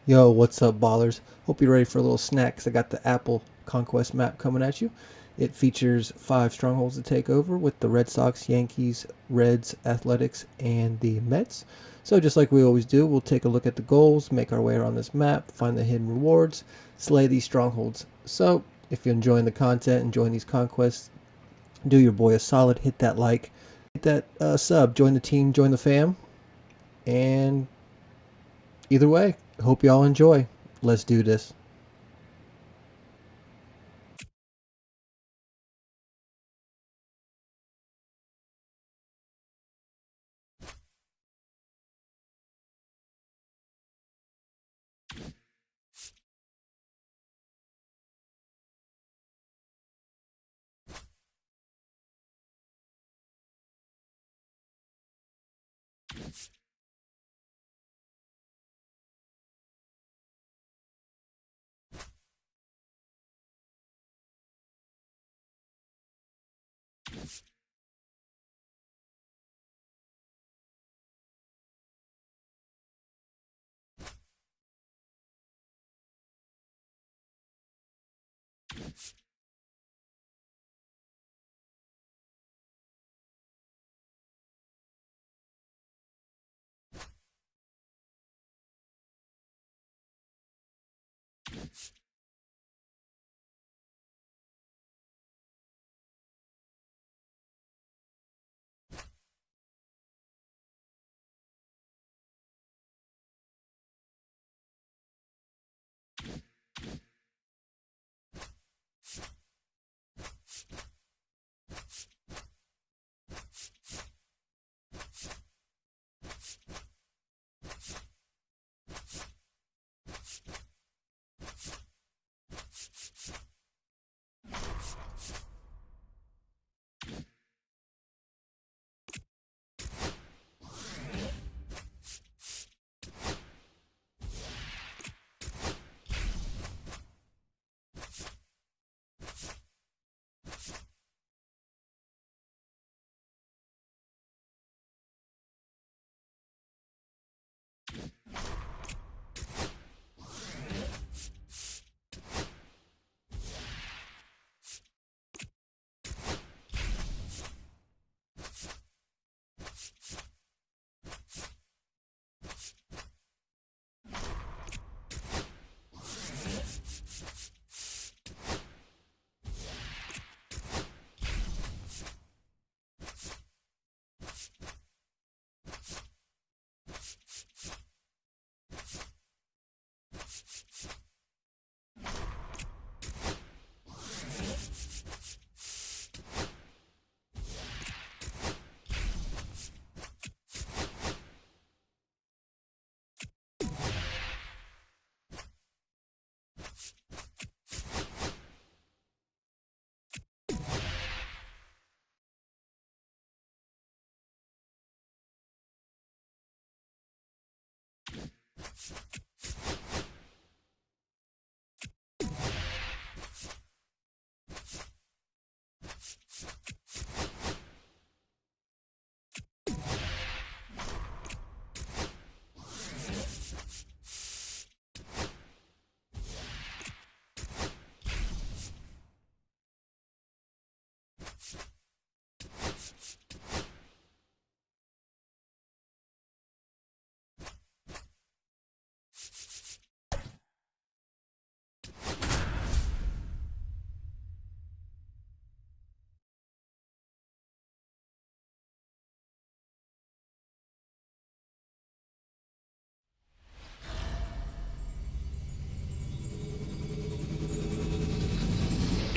Yo, what's up, ballers? Hope you're ready for a little snack 'cause I got the Apple Conquest map coming at you. It features 5 strongholds to take over with the Red Sox, Yankees, Reds, Athletics, and the Mets. So just like we always do, we'll take a look at the goals, make our way around this map, find the hidden rewards, slay these strongholds. So if you're enjoying the content, enjoying these conquests, do your boy a solid, hit that like, hit that sub, join the team, join the fam, and either way, hope y'all enjoy. Let's do this.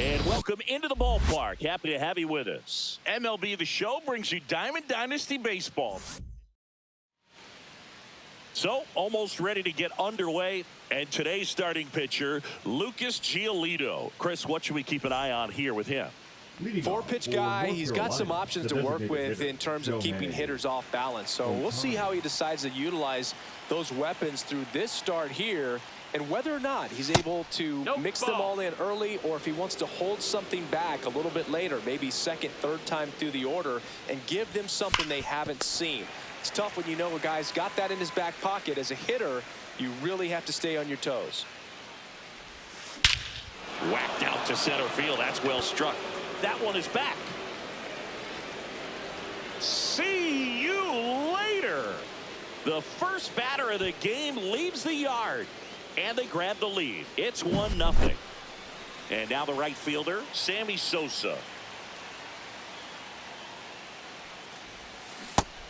And welcome into the ballpark. Happy to have you with us. MLB The Show brings you Diamond Dynasty Baseball. So, almost ready to get underway. And today's starting pitcher, Lucas Giolito. Chris, what should we keep an eye on here with him? Four-pitch guy, he's got some options to work with in terms of keeping hitters off balance. So we'll see how he decides to utilize those weapons through this start here, and whether or not he's able to mix them all in early, or if he wants to hold something back a little bit later, maybe second, third time through the order, and give them something they haven't seen. It's tough when you know a guy's got that in his back pocket. As a hitter, you really have to stay on your toes. Whacked out to center field. That's well struck. That one is back. See you later. The first batter of the game leaves the yard, and they grab the lead. It's 1-0. And now the right fielder, Sammy Sosa.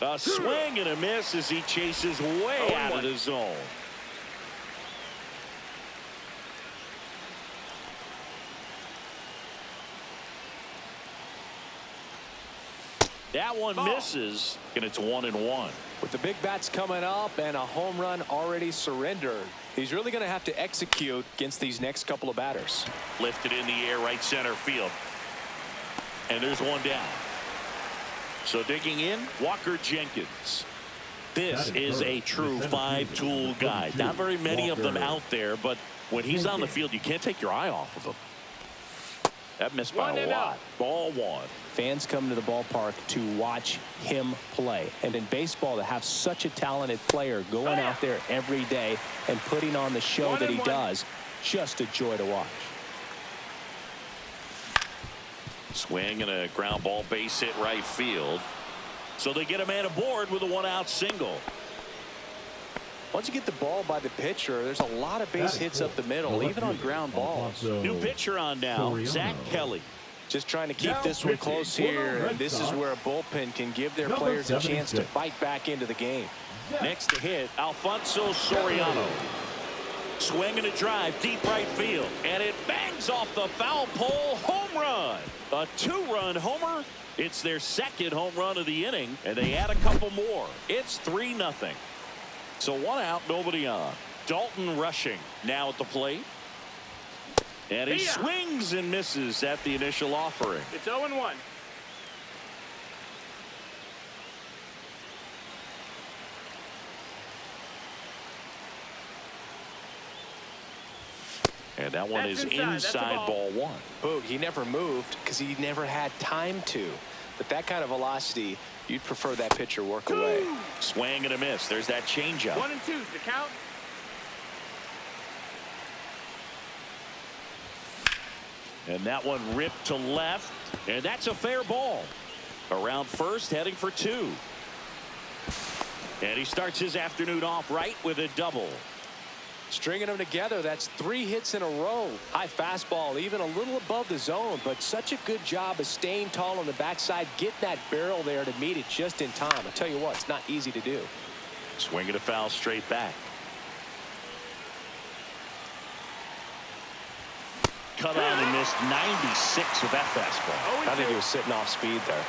A swing and a miss as he chases way out of the zone. That one misses, and it's 1-1. With the big bats coming up and a home run already surrendered, he's really going to have to execute against these next couple of batters. Lifted in the air, right center field. And there's one down. So digging in, Walker Jenkins. This is a true five-tool guy. Not very many of them out there, but when he's on the field, you can't take your eye off of him. That missed by a lot. Ball one. Fans come to the ballpark to watch him play. And in baseball, to have such a talented player going out there every day and putting on the show that he does, just a joy to watch. Swing and a ground ball, base hit right field. So they get a man aboard with a one-out single. Once you get the ball by the pitcher, there's a lot of base hits up the middle, even on ground balls. New pitcher on now, Zach Kelly. Just trying to keep this one close here. And this is where a bullpen can give their players a chance to fight back into the game. Next to hit, Alfonso Soriano. Swing and a drive, deep right field. And it bangs off the foul pole. Home run. A two-run homer. It's their second home run of the inning, and they add a couple more. It's 3-0. So one out, nobody on. Dalton Rushing now at the plate. And he swings and misses at the initial offering. It's 0-1. And that one is inside ball one. Boog, he never moved because he never had time to. But that kind of velocity, you'd prefer that pitcher work away. Swing and a miss. There's that changeup. 1-2 to count. And that one ripped to left. And that's a fair ball. Around first, heading for two. And he starts his afternoon off right with a double. Stringing them together, that's 3 hits in a row. High fastball, even a little above the zone, but such a good job of staying tall on the backside, getting that barrel there to meet it just in time. I tell you what, it's not easy to do. Swinging a foul straight back. Cut on and missed 96 with that fastball. I think he was sitting off speed there.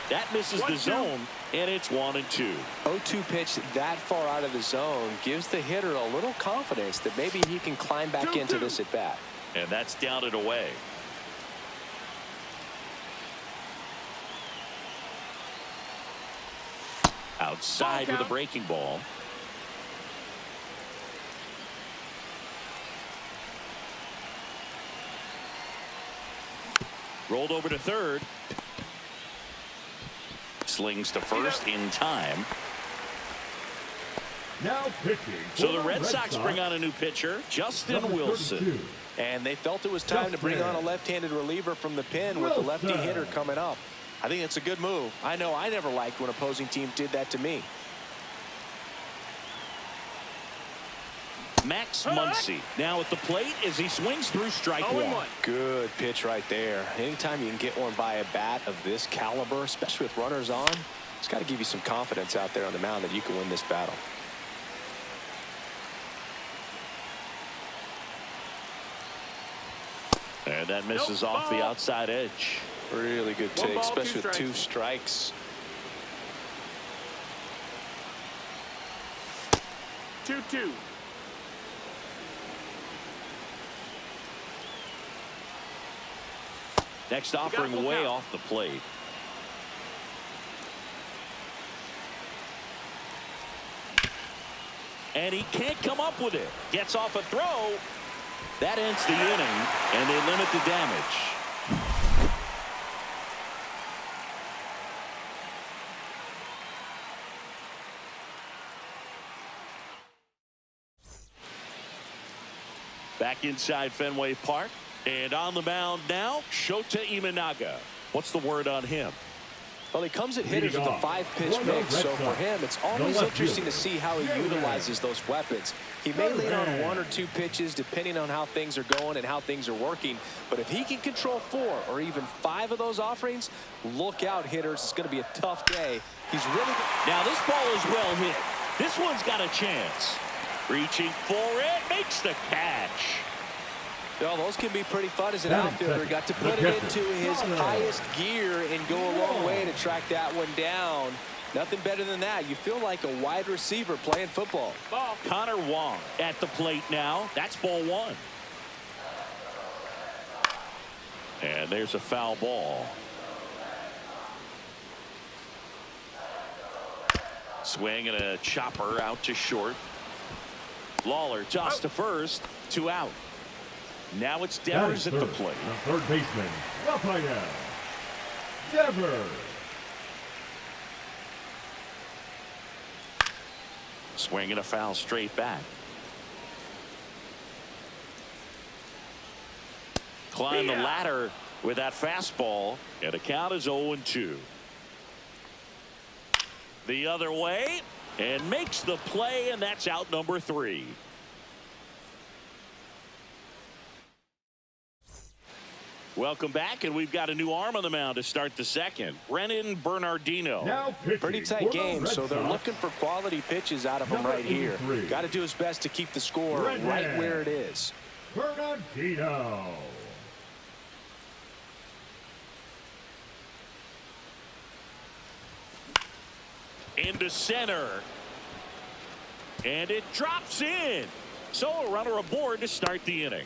That misses the zone, and it's 1-2. 0-2 pitch that far out of the zone gives the hitter a little confidence that maybe he can climb back into this at bat. And that's down and away. Outside with a breaking ball. Rolled over to third. Slings to first in time. Now pitching. So the Red Sox bring on a new pitcher, Justin Wilson. And they felt it was time to bring on a left-handed reliever from the pen with the lefty hitter coming up. I think it's a good move. I know I never liked when opposing teams did that to me. Max Muncy now at the plate as he swings through strike one. Good pitch right there. Anytime you can get one by a bat of this caliber, especially with runners on, it's got to give you some confidence out there on the mound that you can win this battle. And that misses off the outside edge. Really good take, especially with 2 strikes. 2-2. Next offering way off the plate. And he can't come up with it. Gets off a throw. That ends the inning, and they limit the damage. Back inside Fenway Park. And on the mound now, Shota Imanaga. What's the word on him? Well, he comes at hitters with a 5-pitch mix, so for him, it's always interesting to see how he utilizes those weapons. He may lean on 1 or 2 pitches depending on how things are going and how things are working, but if he can control 4 or even 5 of those offerings, look out, hitters. It's going to be a tough day. He's really good. Now this ball is well hit. This one's got a chance. Reaching for it, makes the catch. Well, those can be pretty fun as an outfielder. Got to put it into his highest gear and go a long way to track that one down. Nothing better than that. You feel like a wide receiver playing football. Ball. Connor Wong at the plate now. That's ball 1. And there's a foul ball. Swing and a chopper out to short. Lawler tossed to first. 2 out. Now it's Devers at the plate. The third baseman, Rafael Devers. Swing and a foul straight back. Climb the ladder with that fastball, and the count is 0-2. The other way, and makes the play, and that's out number 3. Welcome back, and we've got a new arm on the mound to start the second. Brennan Bernardino. Now pretty tight game, so they're looking for quality pitches out of him right here. Got to do his best to keep the score right where it is. Bernardino. Into center. And it drops in. So a runner aboard to start the inning.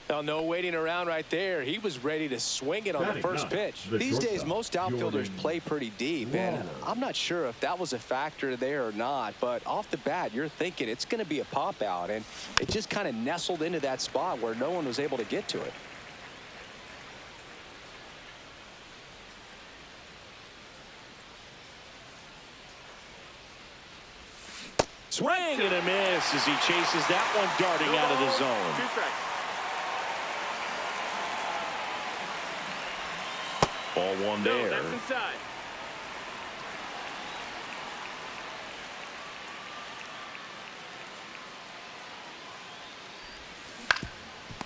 Now, no waiting around right there. He was ready to swing it on the first pitch. These days, most outfielders play pretty deep, and I'm not sure if that was a factor there or not, but off the bat, you're thinking it's going to be a pop out, and it just kind of nestled into that spot where no one was able to get to it. Swing and a miss as he chases that one darting out of the zone. 2 strikes. Ball 1 there. That's inside.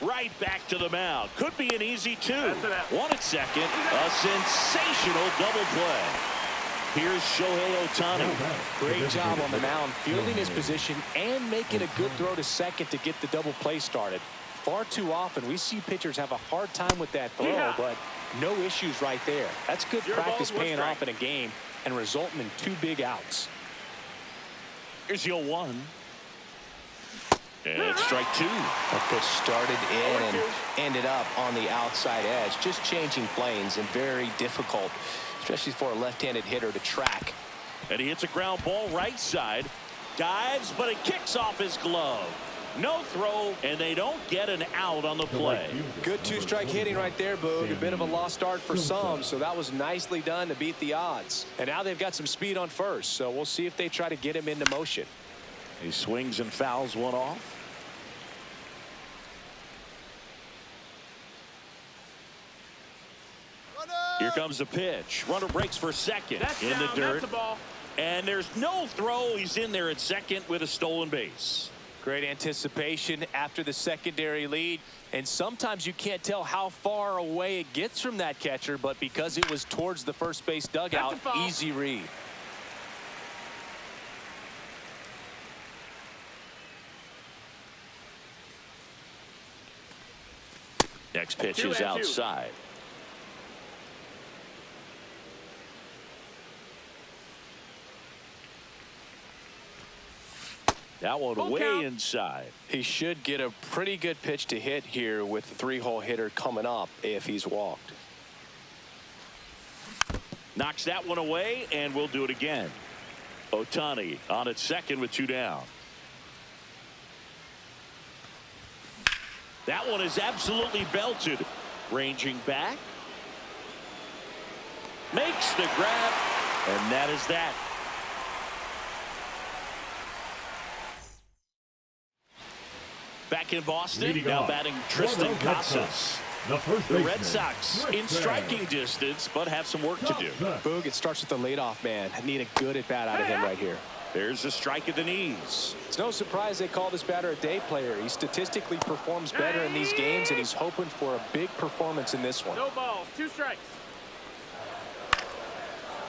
Right back to the mound. Could be an easy 2. 1 at second. A sensational double play. Here's Shohei Ohtani. Great job on the mound, fielding his position and making a good throw to second to get the double play started. Far too often we see pitchers have a hard time with that throw, but no issues right there. That's good practice paying off in a game and resulting in 2 big outs. Here's your 1. And strike 2. That pitch started in and ended up on the outside edge. Just changing planes and very difficult, especially for a left-handed hitter to track. And he hits a ground ball right side. Dives, but it kicks off his glove. No throw, and they don't get an out on the play. Good 2-strike hitting right there, Boog. A bit of a lost start for some, so that was nicely done to beat the odds. And now they've got some speed on first, so we'll see if they try to get him into motion. He swings and fouls one off. Here comes the pitch. Runner breaks for second. That's in down. the dirt. That's a ball. And there's no throw. He's in there at second with a stolen base. Great anticipation after the secondary lead. And sometimes you can't tell how far away it gets from that catcher, but because it was towards the first base dugout, easy read. Next pitch is outside. That one way inside. He should get a pretty good pitch to hit here with the 3-hole hitter coming up if he's walked. Knocks that one away, and we'll do it again. Ohtani on at second with 2 down. That one is absolutely belted. Ranging back. Makes the grab, and that is that. Back in Boston, Leading now off batting for Tristan the Red Casas. The Red Sox in striking distance, but have some work to do. Boog, it starts with the leadoff man. I need a good at-bat out of him right here. There's a strike at the knees. It's no surprise they call this batter a day player. He statistically performs better in these games, and he's hoping for a big performance in this one. No balls, 2 strikes.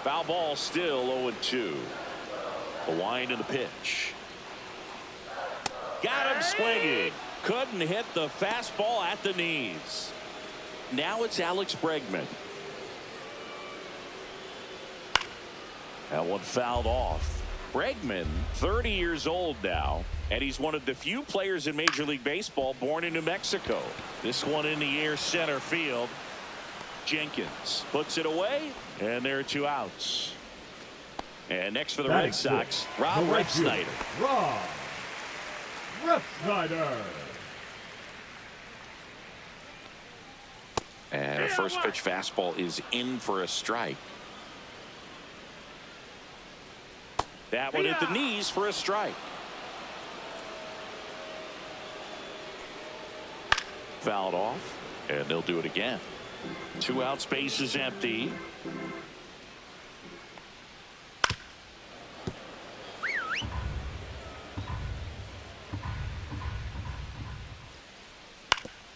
Foul ball, still 0-2. The wind and the pitch. Got him swinging. Couldn't hit the fastball at the knees. Now it's Alex Bregman. That one fouled off. Bregman, 30 years old now, and he's one of the few players in Major League Baseball born in New Mexico. This one in the air, center field. Jenkins puts it away, and there are 2 outs. And next for the Red Sox, Rob Refsnyder. Rob Refsnyder. And a first pitch fastball is in for a strike. That one at the knees for a strike. Fouled off, and they'll do it again. 2 outs, base is empty.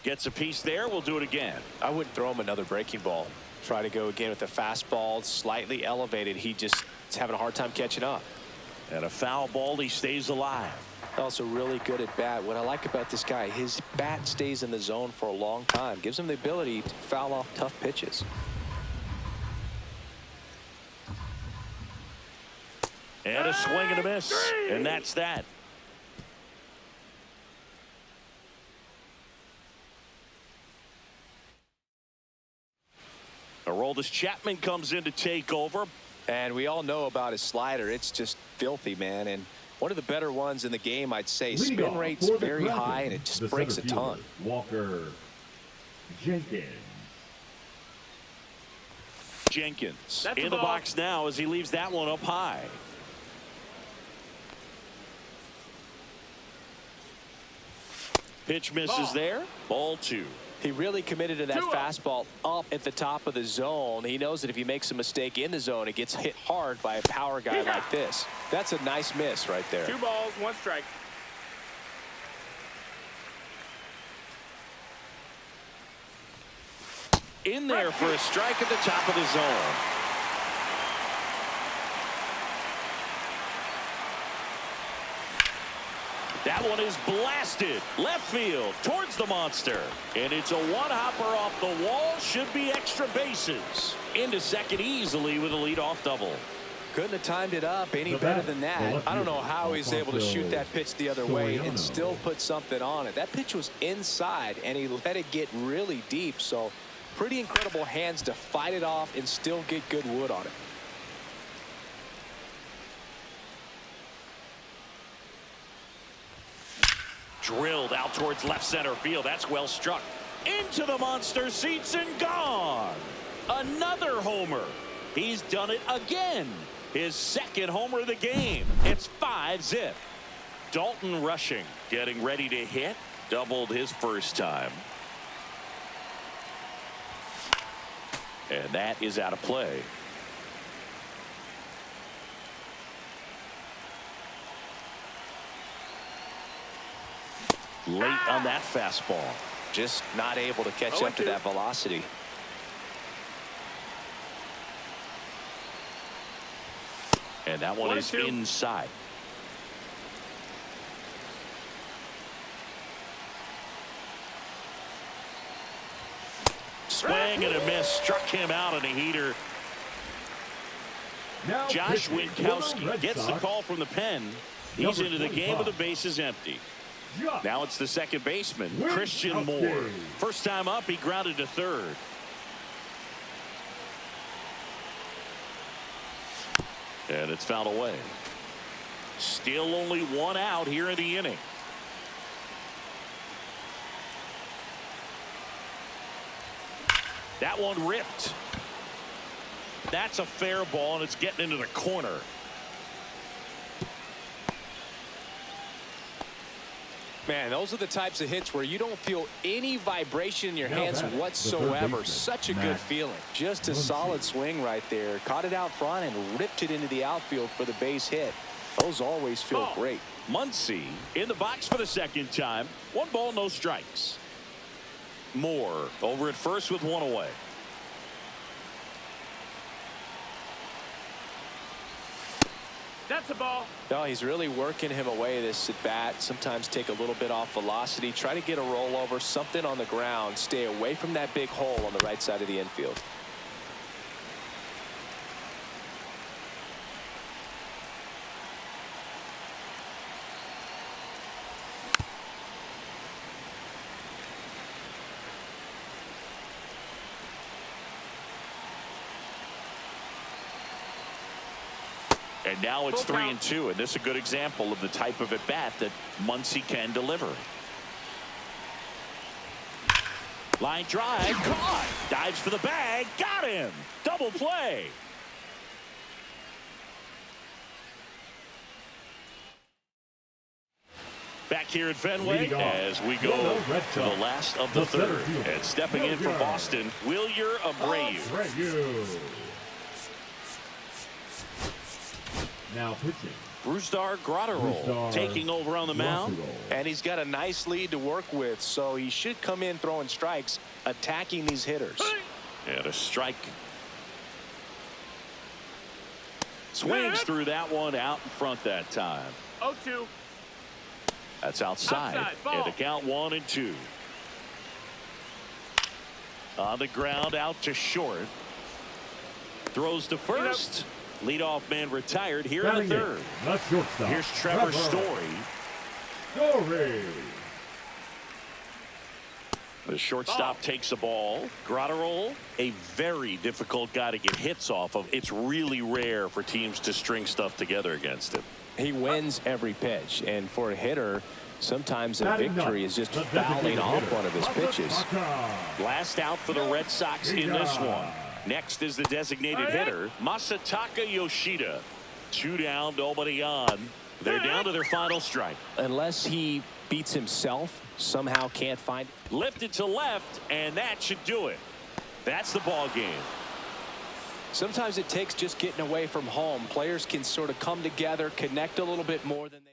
Gets a piece there. We'll do it again. I wouldn't throw him another breaking ball. Try to go again with the fastball, slightly elevated. He just is having a hard time catching up. And a foul ball, he stays alive. Also really good at bat. What I like about this guy, his bat stays in the zone for a long time. Gives him the ability to foul off tough pitches. And a swing and a miss. And that's that. Aroldis Chapman comes in to take over. And we all know about his slider. It's just filthy, man. And one of the better ones in the game, I'd say. Spin rate's very high, and it just breaks a ton. Walker Jenkins. Jenkins in the box now as he leaves that one up high. Pitch misses there. Ball 2. He really committed to that fastball up at the top of the zone. He knows that if he makes a mistake in the zone, it gets hit hard by a power guy like this. That's a nice miss right there. 2 balls, 1 strike. In there for a strike at the top of the zone. That one is blasted left field towards the monster, and it's a 1-hopper off the wall. Should be extra bases. Into second easily with a leadoff double. Couldn't have timed it up any better than that. I don't know how he's able to shoot that pitch the other way and still put something on it. That pitch was inside, and he let it get really deep. So pretty incredible hands to fight it off and still get good wood on it. Drilled out towards left center field. That's well struck. Into the monster seats and gone. Another homer. He's done it again. His second homer of the game. It's 5-zip. Dalton Rushing getting ready to hit. Doubled his first time. And that is out of play. Late on that fastball. Just not able to catch up to that velocity. And that one is inside. Swing and a miss. Struck him out on a heater. Now Josh Winkowski gets the call from the pen. He's into the game with the bases empty. Now it's the second baseman, Christian Moore. First time up, he grounded to third. And it's fouled away. Still only 1 out here in the inning. That one ripped. That's a fair ball, and it's getting into the corner. Man, those are the types of hits where you don't feel any vibration in your hands whatsoever. Such a good feeling. Just a solid swing right there. Caught it out front and ripped it into the outfield for the base hit. Those always feel great. Muncy in the box for the second time. 1 ball, no strikes. Moore over at first with 1 away. That's a ball. No, he's really working him away this at bat. Sometimes take a little bit off velocity. Try to get a rollover, something on the ground. Stay away from that big hole on the right side of the infield. And now it's 3-2, and this is a good example of the type of at-bat that Muncy can deliver. Line drive, caught. Dives for the bag, got him. Double play. Back here at Fenway as we go to the last of the third. And stepping in for Boston, Wilyer Abreu. Now pitching. Brusdar Graterol taking over on the mound. And he's got a nice lead to work with, so he should come in throwing strikes, attacking these hitters. And a strike. Swings through that one out in front that time. 0-2. That's outside. And the count 1-2. On the ground out to short. Throws to first. Leadoff man retired here in the third. Here's Trevor Story. The shortstop takes the ball. Graterol, a very difficult guy to get hits off of. It's really rare for teams to string stuff together against him. He wins every pitch, and for a hitter, sometimes a victory is just fouling off one of his pitches. Last out for the Red Sox in this one. Next is the designated hitter, Masataka Yoshida. 2 down, nobody on. They're down to their final strike. Unless he beats himself, somehow can't find. Lifted to left, and that should do it. That's the ball game. Sometimes it takes just getting away from home. Players can sort of come together, connect a little bit more than they.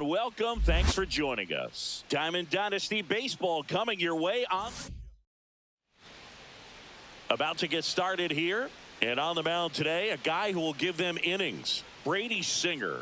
and welcome. Thanks for joining us. Diamond Dynasty Baseball coming your way on. About to get started here. And on the mound today, a guy who will give them innings. Brady Singer.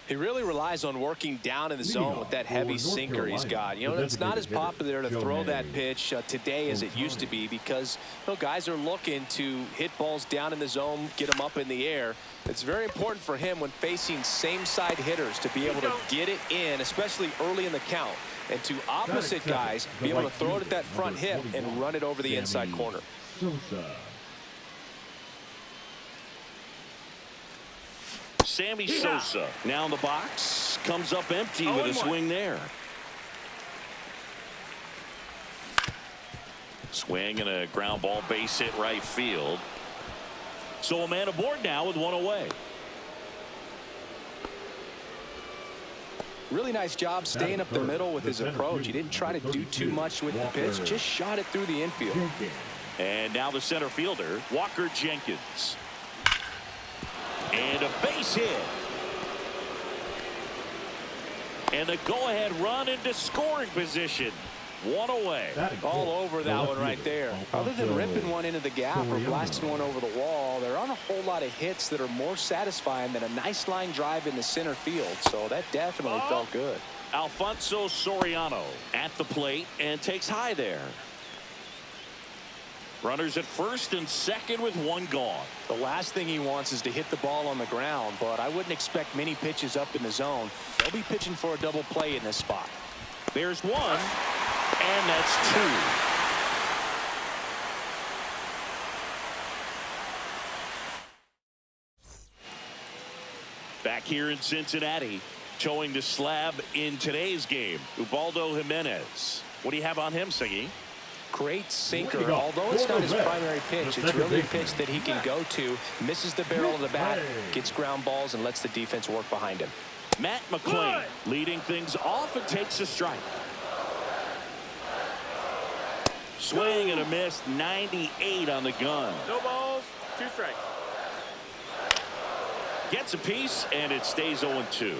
He really relies on working down in the zone with that heavy sinker he's got. You know, it's not as popular to throw that pitch today as it used to be because guys are looking to hit balls down in the zone, get them up in the air. It's very important for him when facing same side hitters to be able to get it in, especially early in the count. And to opposite guys, be able to throw it at that front hip and run it over the inside corner. Sammy Sosa now in the box, comes up empty with a swing there. Swing and a ground ball, base hit right field. So a man aboard now with one away. Really nice job staying up the middle with his approach. He didn't try to do too much with the pitch, just shot it through the infield. And now the center fielder, Walker Jenkins. And a base hit. And the go-ahead run into scoring position. One away. All over that one right there. Other than ripping one into the gap or blasting one over the wall, there aren't a whole lot of hits that are more satisfying than a nice line drive in the center field. So that definitely felt good. Alfonso Soriano at the plate and takes high there. Runners at first and second with one gone. The last thing he wants is to hit the ball on the ground, but I wouldn't expect many pitches up in the zone. They'll be pitching for a double play in this spot. There's one, and that's two. Back here in Cincinnati, towing the slab in today's game, Ubaldo Jimenez. What do you have on him, Siggy? Great sinker. Although it's not his primary pitch, it's really a pitch that he can go to. Misses the barrel of the bat, gets ground balls, and lets the defense work behind him. Matt McClain leading things off and takes a strike. Swing and a miss, 98 on the gun. No balls, 2 strikes. Gets a piece, and it stays 0-2.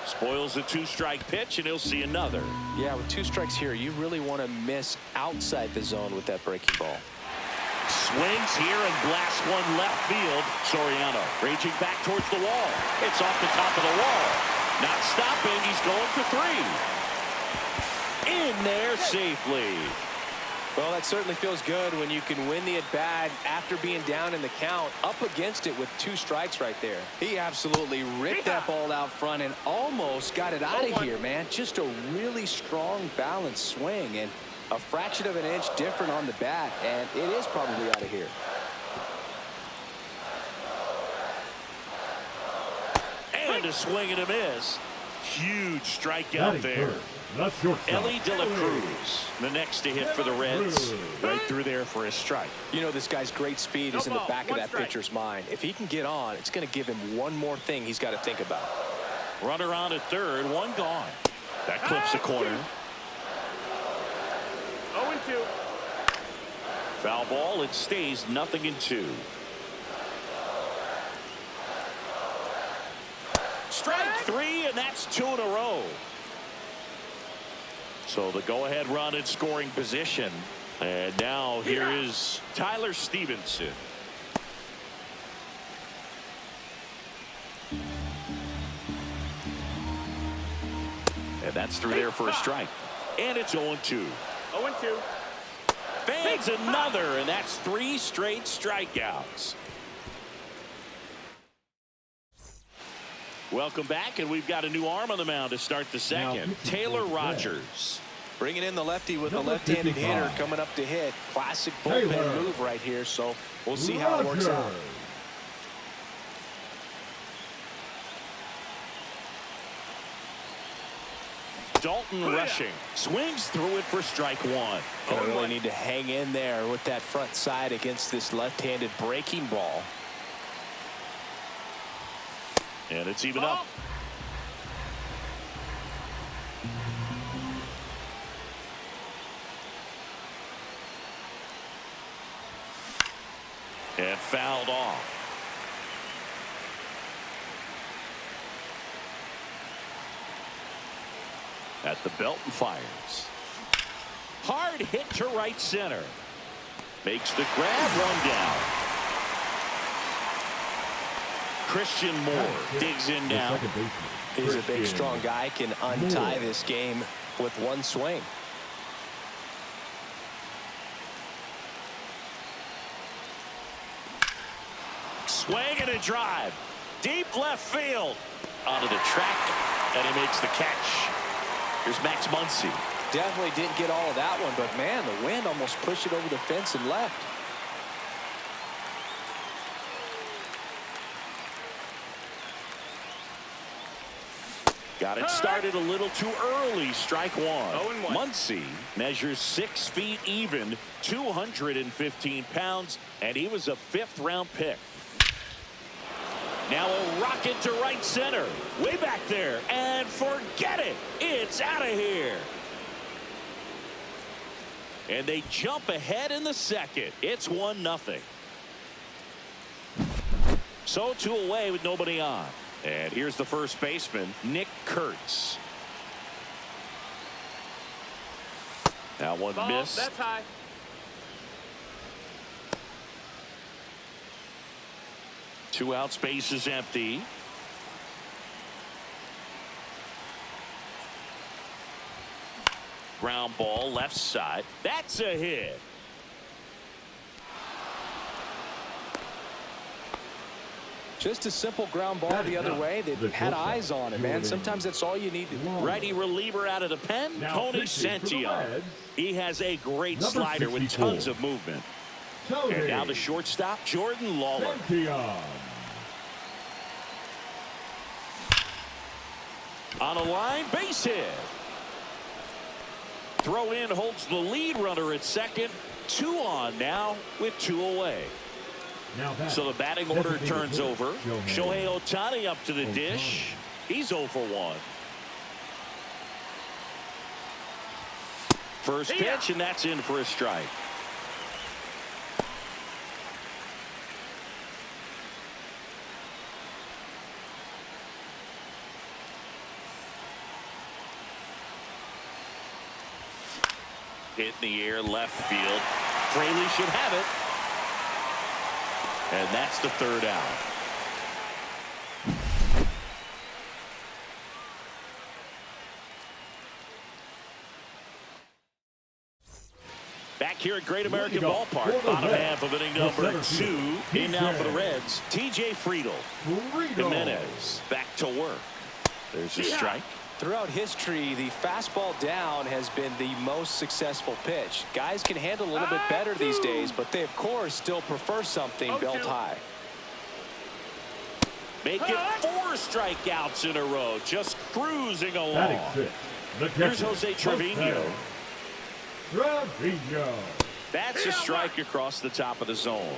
Spoils the 2-strike pitch, and he'll see another. Yeah, with 2 strikes here, you really want to miss outside the zone with that breaking ball. Swings here and blasts one left field. Soriano raging back towards the wall. It's off the top of the wall. Not stopping. He's going for 3. In there safely. Well, that certainly feels good when you can win the at-bat after being down in the count, up against it with 2 strikes right there. He absolutely ripped that ball out front and almost got it out of here, man. Just a really strong, balanced swing, and a fraction of an inch different on the bat, and it is probably out of here. And a swing and a miss. Huge strikeout there. Ellie De La Cruz, the next to hit for the Reds. Right through there for a strike. You know, this guy's great speed is in the back of that pitcher's mind. If he can get on, it's going to give him one more thing he's got to think about. Runner on at third, one gone. That clips the corner. 0-2. Foul ball, it stays 0-2. Strike 3, and that's 2 in a row. So the go-ahead run in scoring position. And now here is Tyler Stevenson. And that's through there for a strike. And it's 0-2. 0-2. Fans another, and that's 3 straight strikeouts. Welcome back, and we've got a new arm on the mound to start the second. Taylor Rogers. Bringing in the lefty with a left-handed hitter coming up to hit. Classic bullpen move right here, so we'll see how it works out. Dalton rushing. Swings through it for strike 1. Gonna really need to hang in there with that front side against this left-handed breaking ball. And it's even up. And fouled off. At the belt and fires. Hard hit to right center. Makes the grab, run down. Christian Moore digs in now. He's a big, strong guy, can untie this game with one swing. Swing and a drive. Deep left field. Onto the track, and he makes the catch. Here's Max Muncy. Definitely didn't get all of that one, but man, the wind almost pushed it over the fence and left. Got it started a little too early. Strike one. 0-1. Muncy measures 6 feet even, 215 pounds, and he was a 5th-round pick. Now a rocket to right center. Way back there. And forget it. It's out of here. And they jump ahead in the second. It's 1-0. So 2 away with nobody on. And here's the first baseman, Nick Kurtz. Now one Ball, miss. that's high. Two out, space is empty. Ground ball left side. That's a hit. Just a simple ground ball the other way that had eyes on it, man. Sometimes that's all you need to do. Righty reliever out of the pen, Tony Santillan. He has a great slider with tons of movement. And now the shortstop, Jordan Lawler. On a line, base hit. Throw in holds the lead runner at second. 2 on now with 2 away. So the batting order turns over. Shohei Ohtani up to the dish. He's 0 for 1. First pitch, and that's in for a strike. Hit in the air, left field. Fraley should have it. And that's the 3rd out. Back here at Great American Ballpark, bottom half of inning number 2. In now for the Reds, TJ Friedl. Jimenez back to work. There's a strike. Throughout history, the fastball down has been the most successful pitch. Guys can handle a little bit better these days, but they, of course, still prefer something belt high. Make it 4 strikeouts in a row, just cruising along. Here's Jose Trevino. That's a strike across the top of the zone.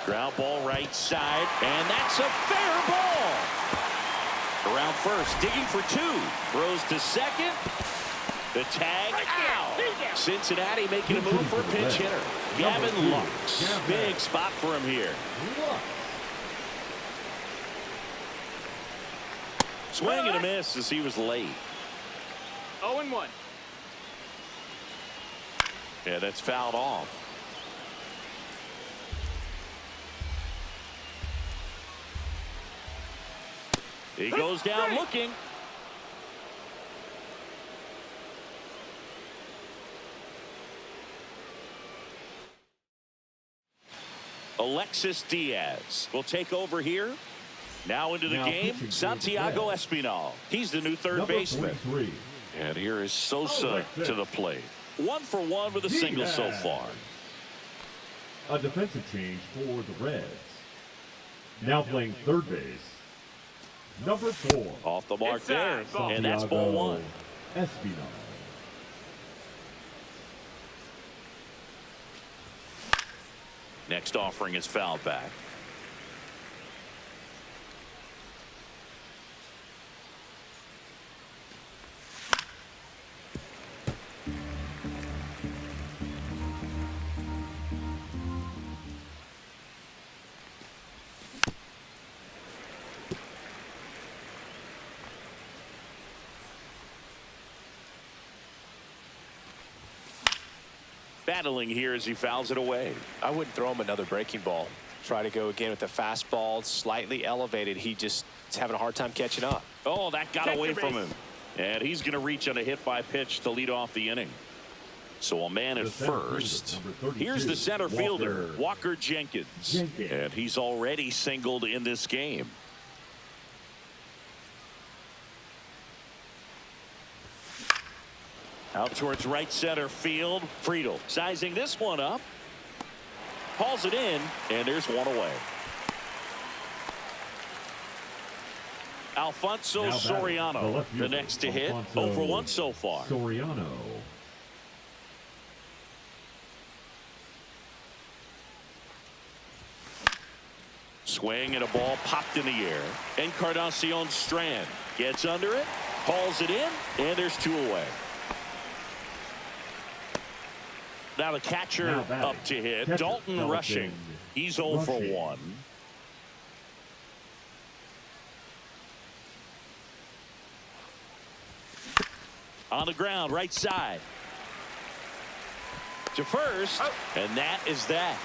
Ground ball right side, and that's a fair ball. Around first, digging for 2. Throws to second. The tag out. Cincinnati making a move for a pinch hitter. Gavin Lux. Big spot for him here. Swing and a miss as he was late. 0-1. Yeah, that's fouled off. He goes down looking. Alexis Diaz will take over here. Now into the game, Santiago Espinal. He's the new 3rd baseman. And here is Sosa to the plate. 1 for 1 with a single so far. A defensive change for the Reds. Now playing 3rd base. Number 4. Off the mark there, and that's ball 1. Espinal. Next offering is fouled back. Battling here as he fouls it away. I wouldn't throw him another breaking ball. Try to go again with the fastball, slightly elevated. He just is having a hard time catching up. Oh, that got away from him. And he's going to reach on a hit by pitch to lead off the inning. So a man at first. Here's the center fielder, Walker Jenkins. And he's already singled in this game. Out towards right center field. Friedel sizing this one up. Hauls it in, and there's one away. Alfonso Soriano, the next to hit. 0 for 1 so far. Soriano. Swing and a ball popped in the air. Encarnacion Strand gets under it, hauls it in, and there's 2 away. Now the catcher up to hit. Dalton rushing. He's 0 for 1. On the ground, right side. To first, and that is that.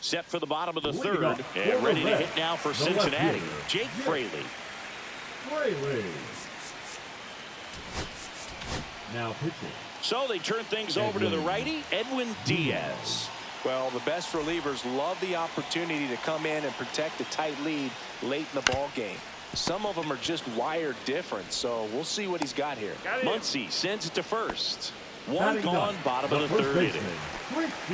Set for the bottom of the third, and ready to hit now for Cincinnati. Jake Fraley. Now pitching. So they turn things over to the righty, Edwin Diaz. Well, the best relievers love the opportunity to come in and protect a tight lead late in the ball game. Some of them are just wired different, so we'll see what he's got here. Muncy sends it to first. One gone, bottom of the third inning.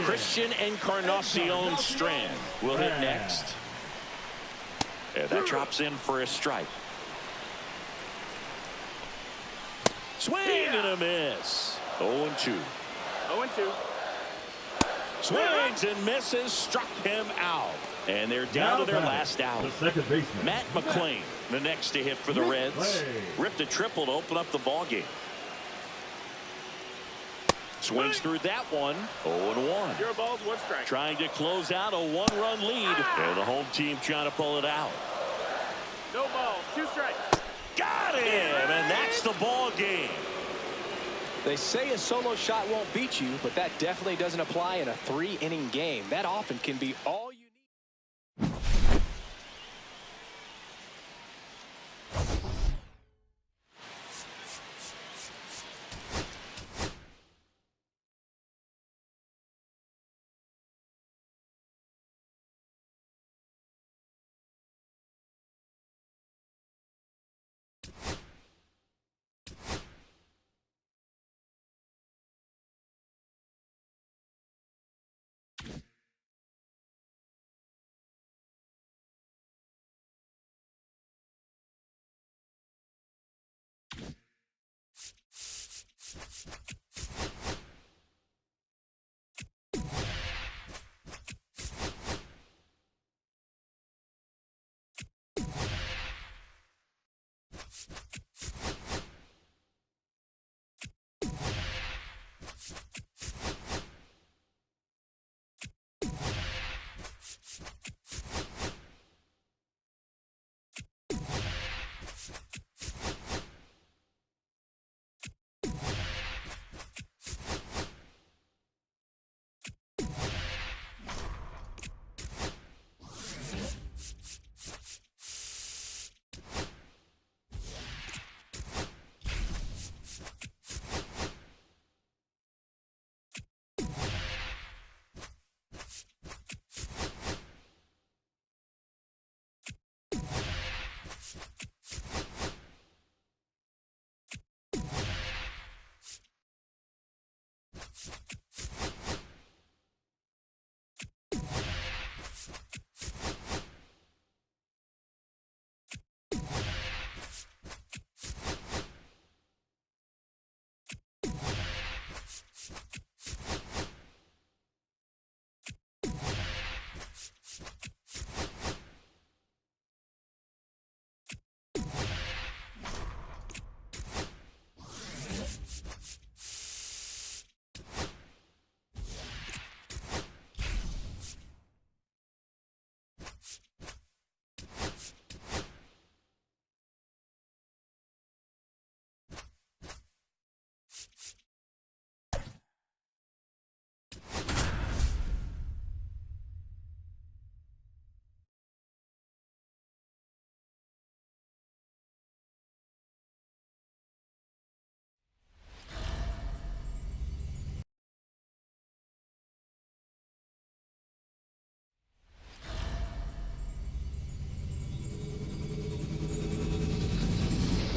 Christian Encarnacion Strand will hit next. And that drops in for a strike. Swing and a miss. 0-2. 0-2. Swings and misses, struck him out. And they're down to their last out. The second baseman, Matt McClain, the next to hit for the Reds. Ripped a triple to open up the ball game. Swings through that one. 0-1. 0 balls, 1 strike. Trying to close out a 1-run lead. And the home team trying to pull it out. No balls, 2 strikes. Got him, and that's the ball game. They say a solo shot won't beat you, but that definitely doesn't apply in a 3-inning game. That often can be all you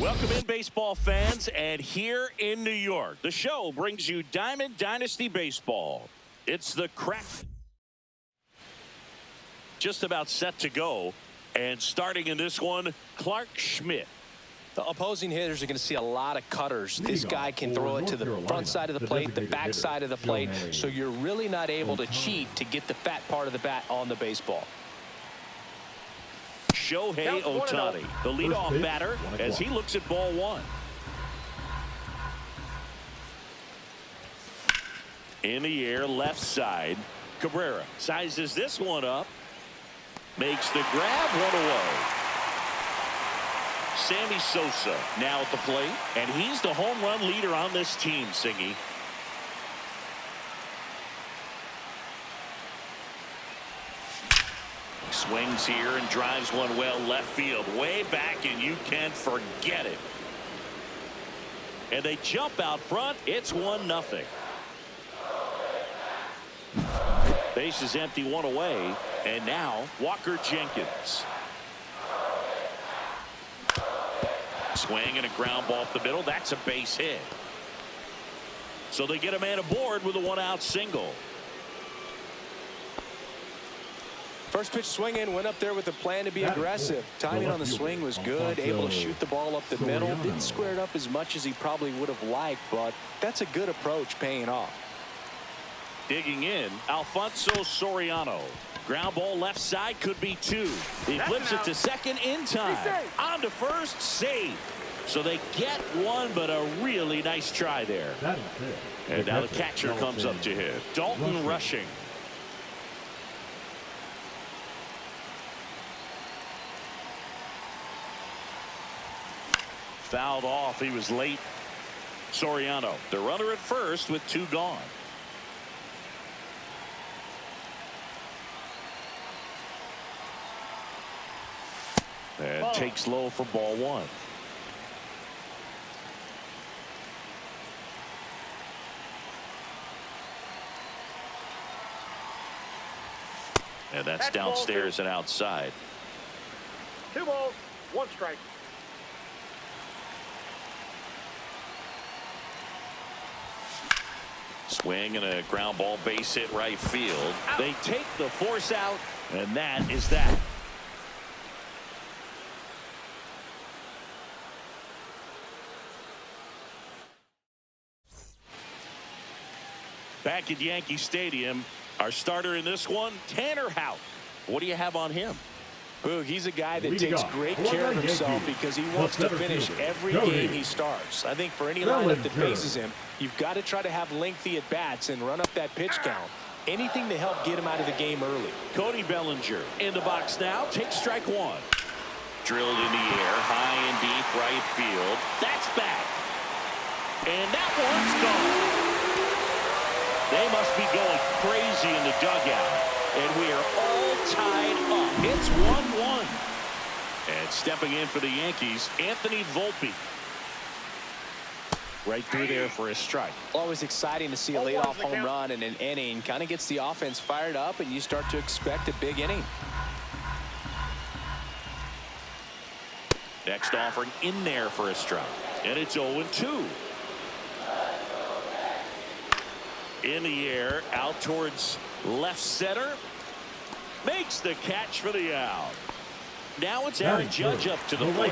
Welcome in, baseball fans, and here in New York, the show brings you Diamond Dynasty Baseball. It's the crack. Just about set to go, and starting in this one, Clark Schmidt. The opposing hitters are going to see a lot of cutters. This guy can throw it to the front side of the plate, the back side of the plate, so you're really not able to cheat to get the fat part of the bat on the baseball. Shohei Ohtani, the leadoff batter, as he looks at ball one. In the air, left side. Cabrera sizes this one up. Makes the grab, one away. Sammy Sosa now at the plate, and he's the home run leader on this team, Singy. Swings here and drives one well left field, way back, and you can't forget it. And they jump out front. It's 1-0. Base is empty, one away, and now Walker Jenkins. Swing and a ground ball up the middle. That's a base hit. So they get a man aboard with a one-out single. First pitch swinging, went up there with a plan to be aggressive. Timing on the swing was good, able to shoot the ball up the middle. Didn't square it up as much as he probably would have liked, but that's a good approach, paying off. Digging in, Alfonso Soriano. Ground ball left side, could be two. He flips it to second in time. On to first, save. So they get one, but a really nice try there. And now the catcher comes up to hit. Dalton Rushing. Fouled off. He was late. Soriano, the runner at first with two gone. And takes low for ball one. And that's downstairs and outside. 2 balls, 1 strike. Swing and a ground ball, base hit right field. They take the force out, and that is that. Back at Yankee Stadium, our starter in this one, Tanner Houck. What do you have on him? Boog, he's a guy that takes great care of himself because he wants to finish every game he starts. I think for any lineup that faces him, you've got to try to have lengthy at-bats and run up that pitch count. Anything to help get him out of the game early. Cody Bellinger in the box now. Takes strike one. Drilled in the air, high and deep right field. That's back. And that one's gone. They must be going crazy in the dugout. And we are all tied up. It's 1-1. And stepping in for the Yankees, Anthony Volpe. Right through there for a strike. Always exciting to see a leadoff home run in an inning. Kind of gets the offense fired up, and you start to expect a big inning. Next offering in there for a strike. And it's 0-2. In the air, out towards left center. Makes the catch for the out. Now it's Aaron Judge up to the plate.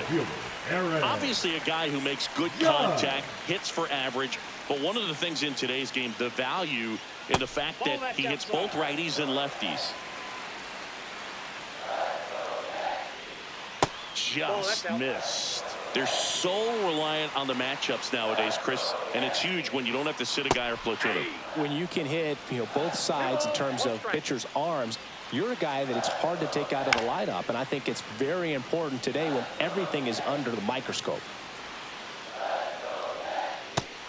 Obviously a guy who makes good contact, hits for average. But one of the things in today's game, the value in the fact that he hits both righties and lefties. Just missed. They're so reliant on the matchups nowadays, Chris, and it's huge when you don't have to sit a guy or platoon him. When you can hit, both sides in terms of pitchers' arms, you're a guy that it's hard to take out of the lineup, and I think it's very important today when everything is under the microscope.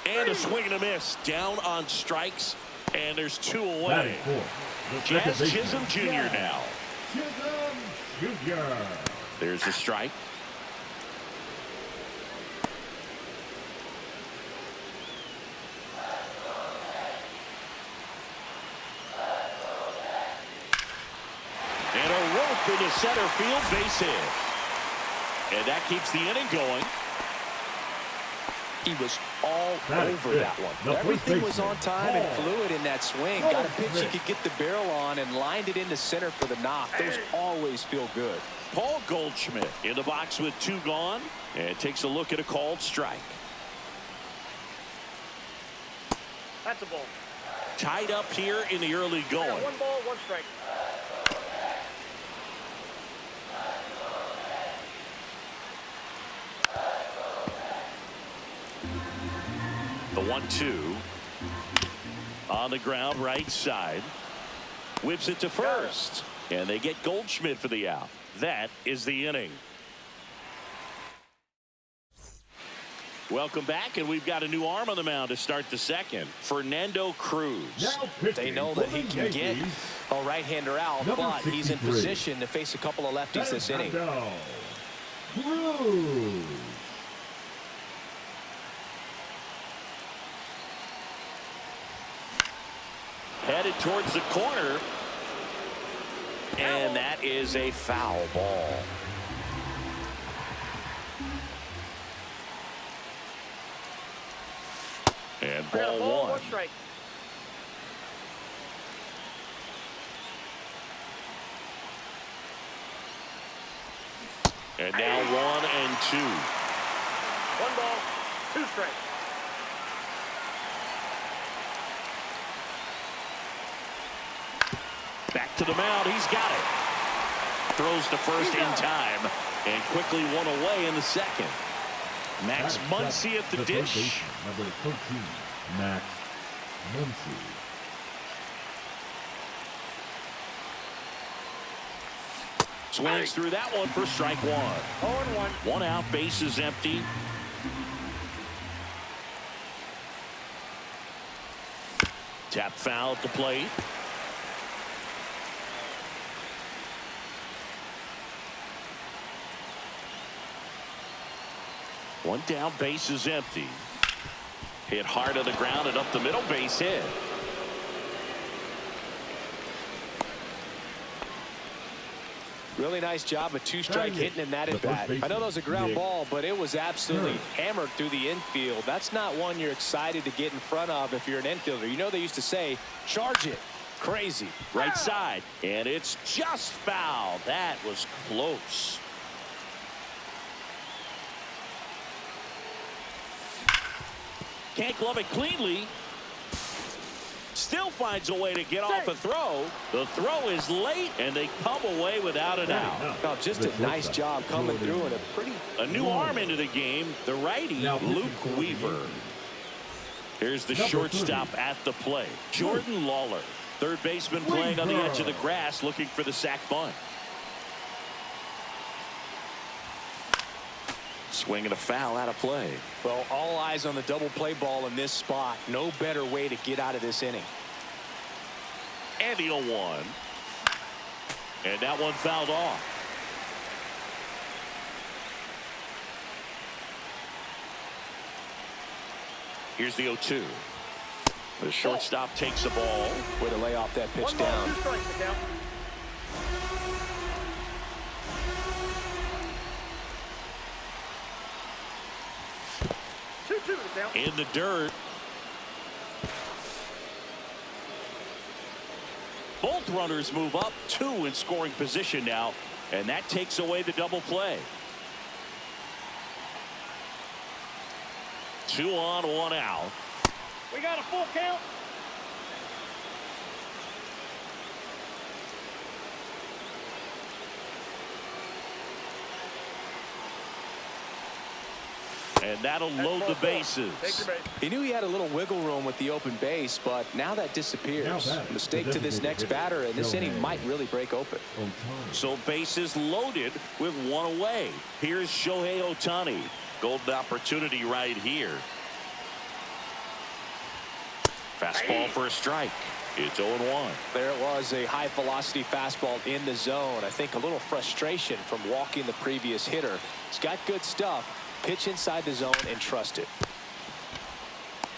And a swing and a miss, down on strikes, and there's two away. Jazz Chisholm Jr. now. Chisholm Jr. There's a strike. And a rope into center field, base hit. And that keeps the inning going. He was all That is over it. that one. The first Everything was baseman, on time and Paul. fluid in that swing. Got a pitch he could get the barrel on and lined it into center for the knock. Those always feel good. Paul Goldschmidt in the box with 2 gone and takes a look at a called strike. That's a ball. Tied up here in the early going. 1 ball, 1 strike. The 1-2 on the ground, right side. Whips it to first, and they get Goldschmidt for the out. That is the inning. Welcome back, and we've got a new arm on the mound to start the second. Fernando Cruz. Now pitching They know that he for the can get Yankees, a right-hander out, Number but he's in 63. position to face a couple of lefties this inning. Fernando Cruz. Headed towards the corner, and that is a foul ball. And I got a ball ball, 1. 1 strike. And now 1 and 2. 1 ball, 2 strikes. Back to the mound. He's got it. Throws to first in time and quickly 1 away in the second. Max Muncy at the first dish. baseman, number 13, Max Muncy. Swings through that one for strike 1. 0-1. 1 out, base is empty. Tap foul at the plate. One down, base is empty. Hit hard on the ground and up the middle, base hit. Really nice job of 2-strike hitting in that at bat. I know that was a ground ball, but it was absolutely hammered through the infield. That's not one you're excited to get in front of if you're an infielder. You know they used to say, charge it. Crazy. Right side, and it's just foul. That was close. Can't glove it cleanly. Still finds a way to get off a throw. The throw is late, and they come away without an out. Oh, just a nice job coming through and A new arm into the game, the righty, Luke Weaver. Here's the shortstop at the plate, Jordan Lawler. Third baseman playing on the edge of the grass, looking for the sac bunt. Swinging a foul out of play. Well, all eyes on the double play ball in this spot. No better way to get out of this inning. And the 0-1. And that one fouled off. Here's the 0-2. The shortstop takes the ball. Way to lay off that pitch 1 ball, down. 2 strikes to count. In the dirt. Both runners move up, 2 in scoring position now, and that takes away the double play. 2 on, 1 out. We got a full count. And that'll load the bases. Take your base. He knew he had a little wiggle room with the open base, but now that disappears. Mistake to this next batter, and this inning might really break open. So bases loaded with 1 away. Here's Shohei Ohtani. Golden opportunity right here. Fastball for a strike. It's 0-1. There it was, a high velocity fastball in the zone. I think a little frustration from walking the previous hitter. He's got good stuff. Pitch inside the zone and trust it.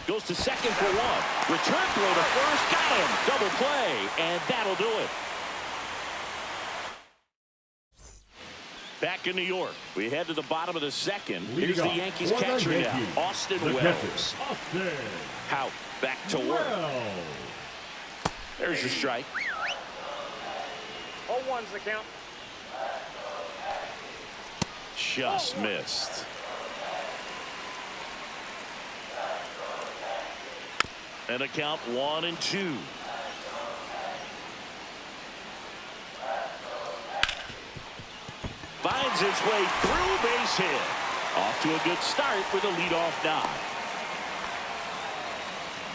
Goes to second for 1. Return throw to first. Got him. Double play. And that'll do it. Back in New York, we head to the bottom of the second. Leading Here's the off Yankees for the catcher now, Yankees, Austin the Wells. catcher, Austin Out, back to work. Wells. There's your strike. 0-1's the count. Just missed. And a count 1-2. Finds its way through, base hit. Off to a good start with a leadoff knock.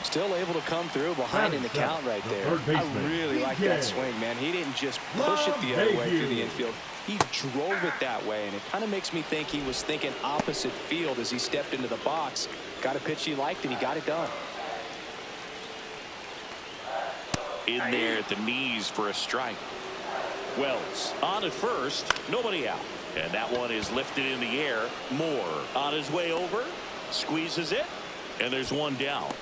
Still able to come through behind in the count right there. I really like that swing, man. He didn't just push it the other way through the infield. He drove it that way, and it kind of makes me think he was thinking opposite field as he stepped into the box. Got a pitch he liked, and he got it done. In there at the knees for a strike. Wells on at first, nobody out. And that one is lifted in the air. Moore on his way over, squeezes it, and there's one down.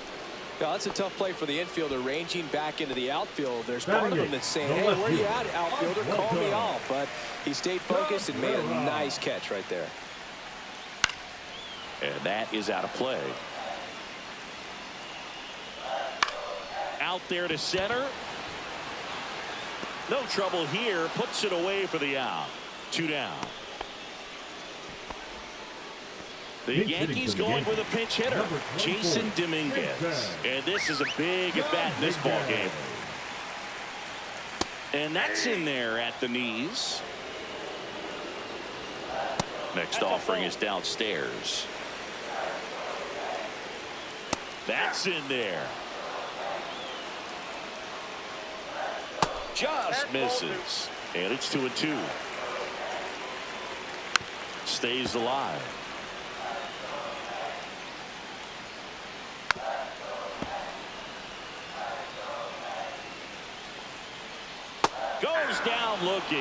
Now, that's a tough play for the infielder, ranging back into the outfield. There's part of him that's saying, hey, where you at, outfielder? Call me off. But he stayed focused and made a nice catch right there. And that is out of play. Out there to center. No trouble here. Puts it away for the out. 2 down. The Yankees going with a pinch hitter, Jason Dominguez. And this is a big at-bat in this ball game. And that's in there at the knees. Next offering is downstairs. That's in there. Just misses. And it's 2-2. Stays alive. Goes down looking.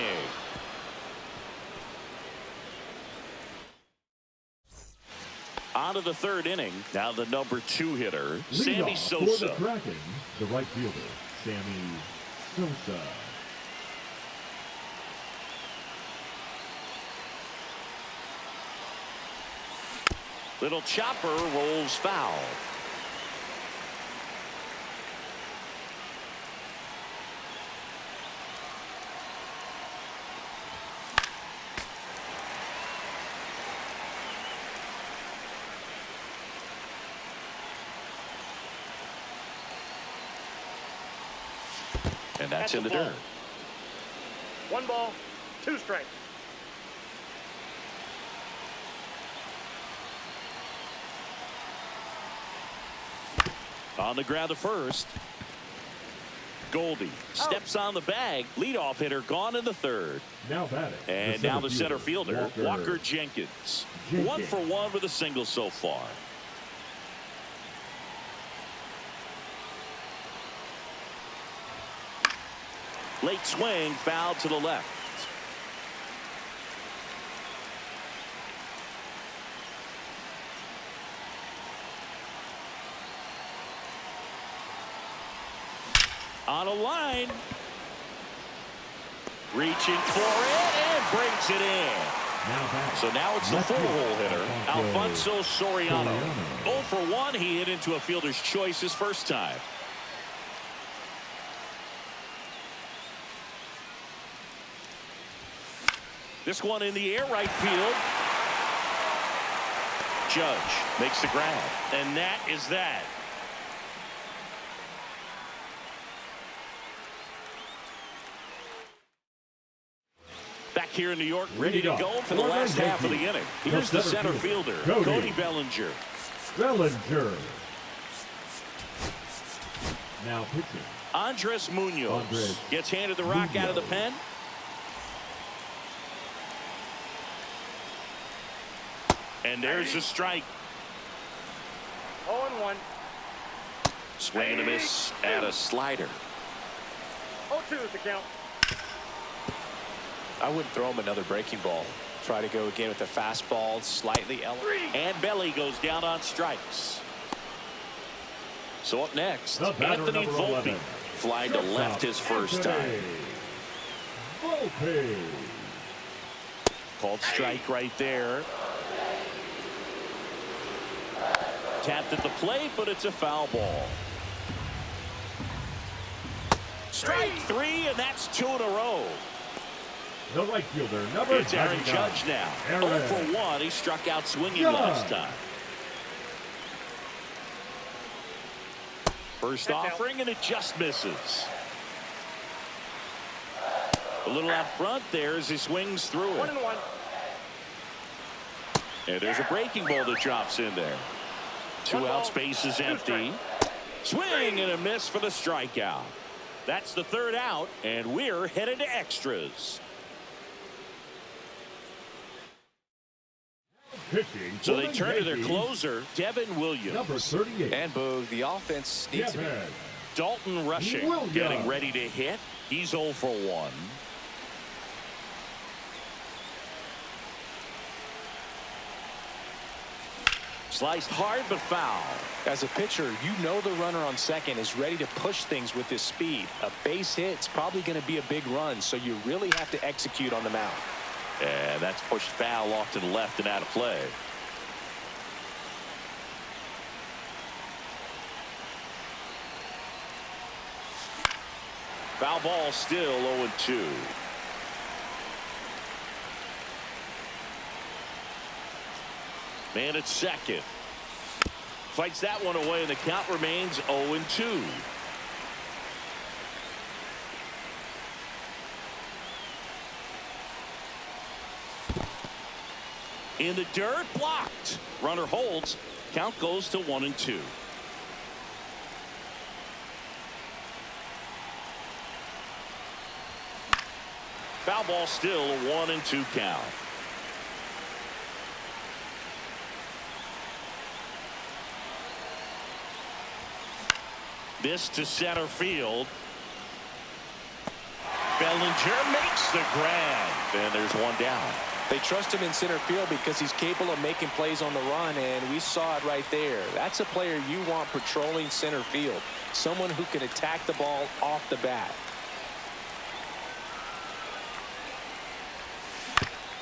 On to the third inning. Now the number 2 hitter, Sammy Sosa. For the Kraken, the right fielder, Sammy Sosa. Little chopper rolls foul. And that's in the dirt. 1 ball, 2 strikes. On the ground to first. Goldie steps on the bag. Leadoff hitter gone in the third. Now batting. And now the center fielder, Walker Jenkins. 1 for 1 with a single so far. Late swing, foul to the left. On a line. Reaching for it and brings it in. So now it's the 4-hole hitter, Alfonso Soriano. 0 for 1. He hit into a fielder's choice his first time. This one in the air, right field. Judge makes the grab, and that is that. Back here in New York, ready to go for the last half of the inning. Here's the center fielder, Cody Bellinger. Bellinger. Now pitching. Andres Munoz gets handed the rock out of the pen. And there's a strike. 0-1. Swing and a miss at a slider. 0-2 is the count. I wouldn't throw him another breaking ball. Try to go again with the fastball, slightly elevated. And Belly goes down on strikes. So up next, Anthony Volpe. Flying to left his first time. Volpe. Called strike right there. Tapped at the plate, but it's a foul ball. Strike 3, and that's 2 in a row. The right fielder, number It's Aaron 99. Judge now. Aaron. 0 for 1. He struck out swinging Judge. last time. First offering, and it just misses. A little out front there as he swings through it. 1-1. And there's a breaking ball that drops in there. 2 outs, base is empty. Swing and a miss for the strikeout. That's the 3rd out, and we're headed to extras. Pitching So for they the turn to their Yankees, close,er Devin Williams. number 38. And Boog, the offense needs to be. Devin. Dalton Rushing Williams. getting ready to hit. He's 0 for 1. Sliced hard but foul. As a pitcher, you know the runner on second is ready to push things with his speed. A base hit's probably going to be a big run, so you really have to execute on the mound. And that's pushed foul off to the left and out of play. Foul ball, still 0-2. Man at second. Fights that one away, and the count remains 0-2. In the dirt, blocked. Runner holds. Count goes to 1-2. Foul ball, still a 1-2 count. This to center field. Bellinger makes the grab, and there's one down. They trust him in center field because he's capable of making plays on the run, and we saw it right there. That's a player you want patrolling center field. Someone who can attack the ball off the bat.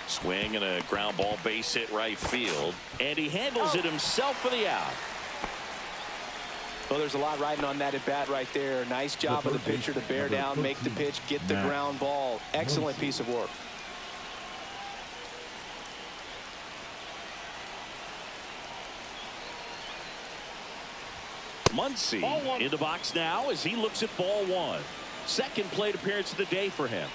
Swing and a ground ball, base hit right field, and he handles it himself for the out. Well, there's a lot riding on that at bat right there. Nice job of the pitcher to bear down, make the pitch, get the ground ball. Excellent piece of work. Muncy in the box now as he looks at ball 1. Second plate appearance of the day for him.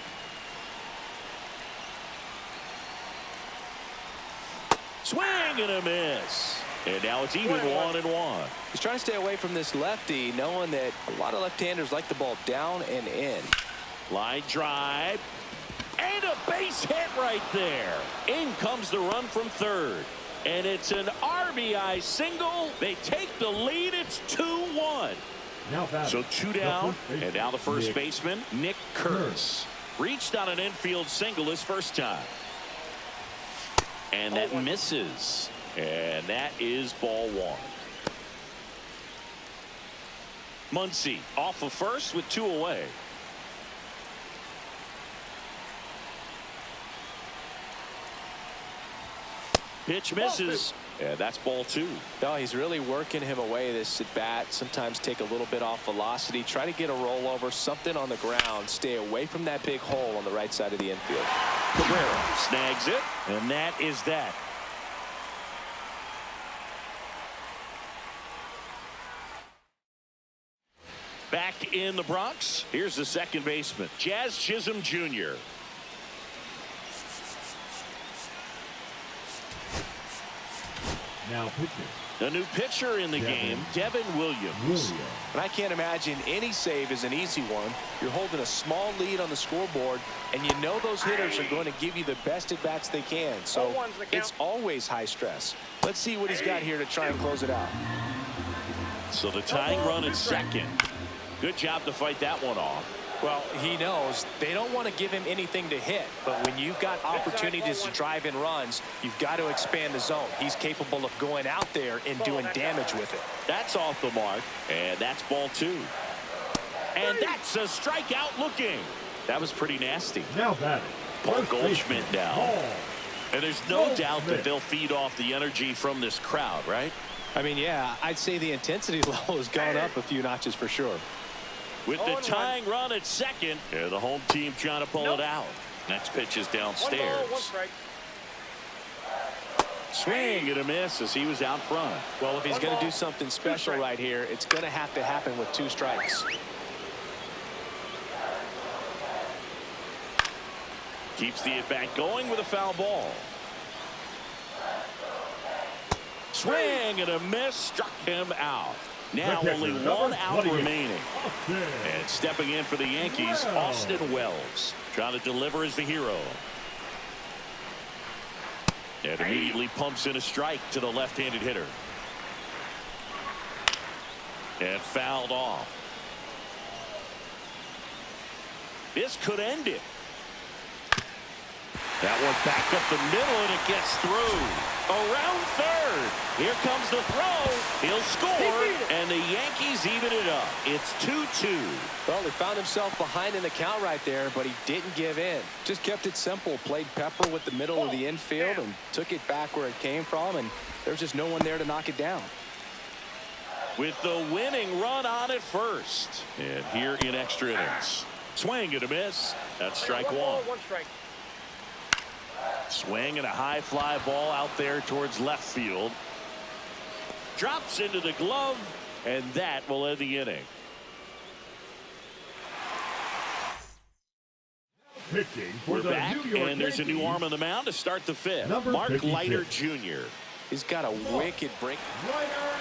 Swing and a miss. And now it's even 1-1. He's trying to stay away from this lefty, knowing that a lot of left-handers like the ball down and in. Line drive. And a base hit right there. In comes the run from third. And it's an RBI single. They take the lead. It's 2-1. So 2 down. And now the first baseman, Nick Kurtz. Reached on an infield single his first time. And that misses. And that is ball 1. Muncy off of first with 2 away. Pitch misses. Yeah, that's ball 2. No, he's really working him away this at bat. Sometimes take a little bit off velocity. Try to get a rollover, something on the ground. Stay away from that big hole on the right side of the infield. Cabrera snags it, and that is that. Back in the Bronx, here's the second baseman, Jazz Chisholm Jr. Now pitching. A new pitcher in the game, Devin Williams. And I can't imagine any save is an easy one. You're holding a small lead on the scoreboard, and you know those hitters are going to give you the best at-bats they can. So it's always high stress. Let's see what he's got here to try and close it out. So the tying run at second. Good job to fight that one off. Well, he knows they don't want to give him anything to hit, but when you've got opportunities to drive in runs, you've got to expand the zone. He's capable of going out there and doing damage with it. That's off the mark, and that's ball 2. And that's a strikeout looking. That was pretty nasty. Now batting. Paul Goldschmidt now. And there's no doubt that they'll feed off the energy from this crowd, right? I mean, yeah, I'd say the intensity level has gone up a few notches for sure. With the tying run at second, the home team trying to pull it out. Next pitch is downstairs. 1 ball, 1 strike. Swing and a miss as he was out front. Well, if he's going to do something special right here, it's going to have to happen with 2 strikes. Keeps the at-bat going with a foul ball. Swing and a miss, struck him out. Now only 1 out remaining. And stepping in for the Yankees, Austin Wells. Trying to deliver as the hero. And immediately pumps in a strike to the left-handed hitter. And fouled off. This could end it. That one back up the middle, and it gets through. Around third. Here comes the throw. He'll score, and the Yankees even it up. It's 2-2. Well, he found himself behind in the count right there, but he didn't give in. Just kept it simple. Played pepper with the middle of the infield and took it back where it came from, and there's just no one there to knock it down. With the winning run on at first. And here in extra innings. Swing and a miss. That's strike 1. 1 ball, 1 strike. Swing and a high fly ball out there towards left field. Drops into the glove, and that will end the inning. We're back, and there's a new arm on the mound to start the 5th. Mark Leiter Jr. He's got a wicked break.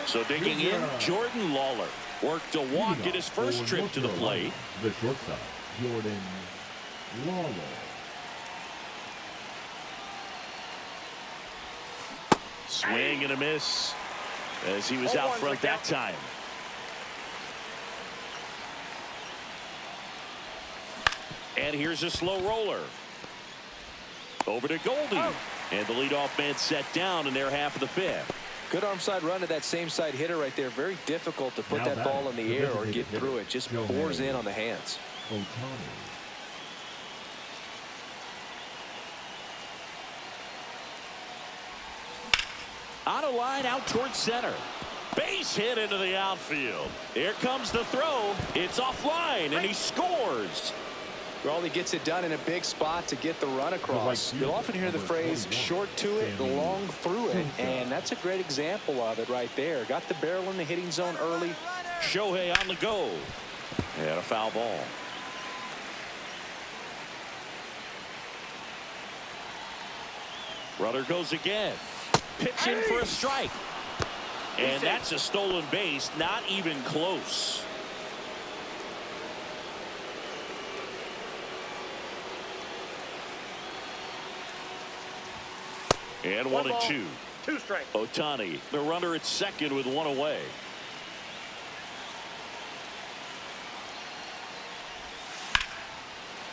So digging in, Jordan Lawler worked a walk at his first trip to the plate. The shortstop, Jordan Lawler. Swing and a miss as he was out front that time. And here's a slow roller. Over to Goldie. And the leadoff man set down in their half of the 5th. Good arm side run to that same side hitter right there. Very difficult to put that ball in the air or get through it. Just bores in on the hands. On a line out towards center. Base hit into the outfield. Here comes the throw. It's offline, and he scores. Well, he gets it done in a big spot to get the run across. You'll often hear the phrase short to it, long through it, and that's a great example of it right there. Got the barrel in the hitting zone early. Shohei on the go. And a foul ball. Runner goes again. Pitch in for a strike. And that's a stolen base, not even close. And 1 and 2. 2 strikes. Ohtani, the runner at second with 1 away.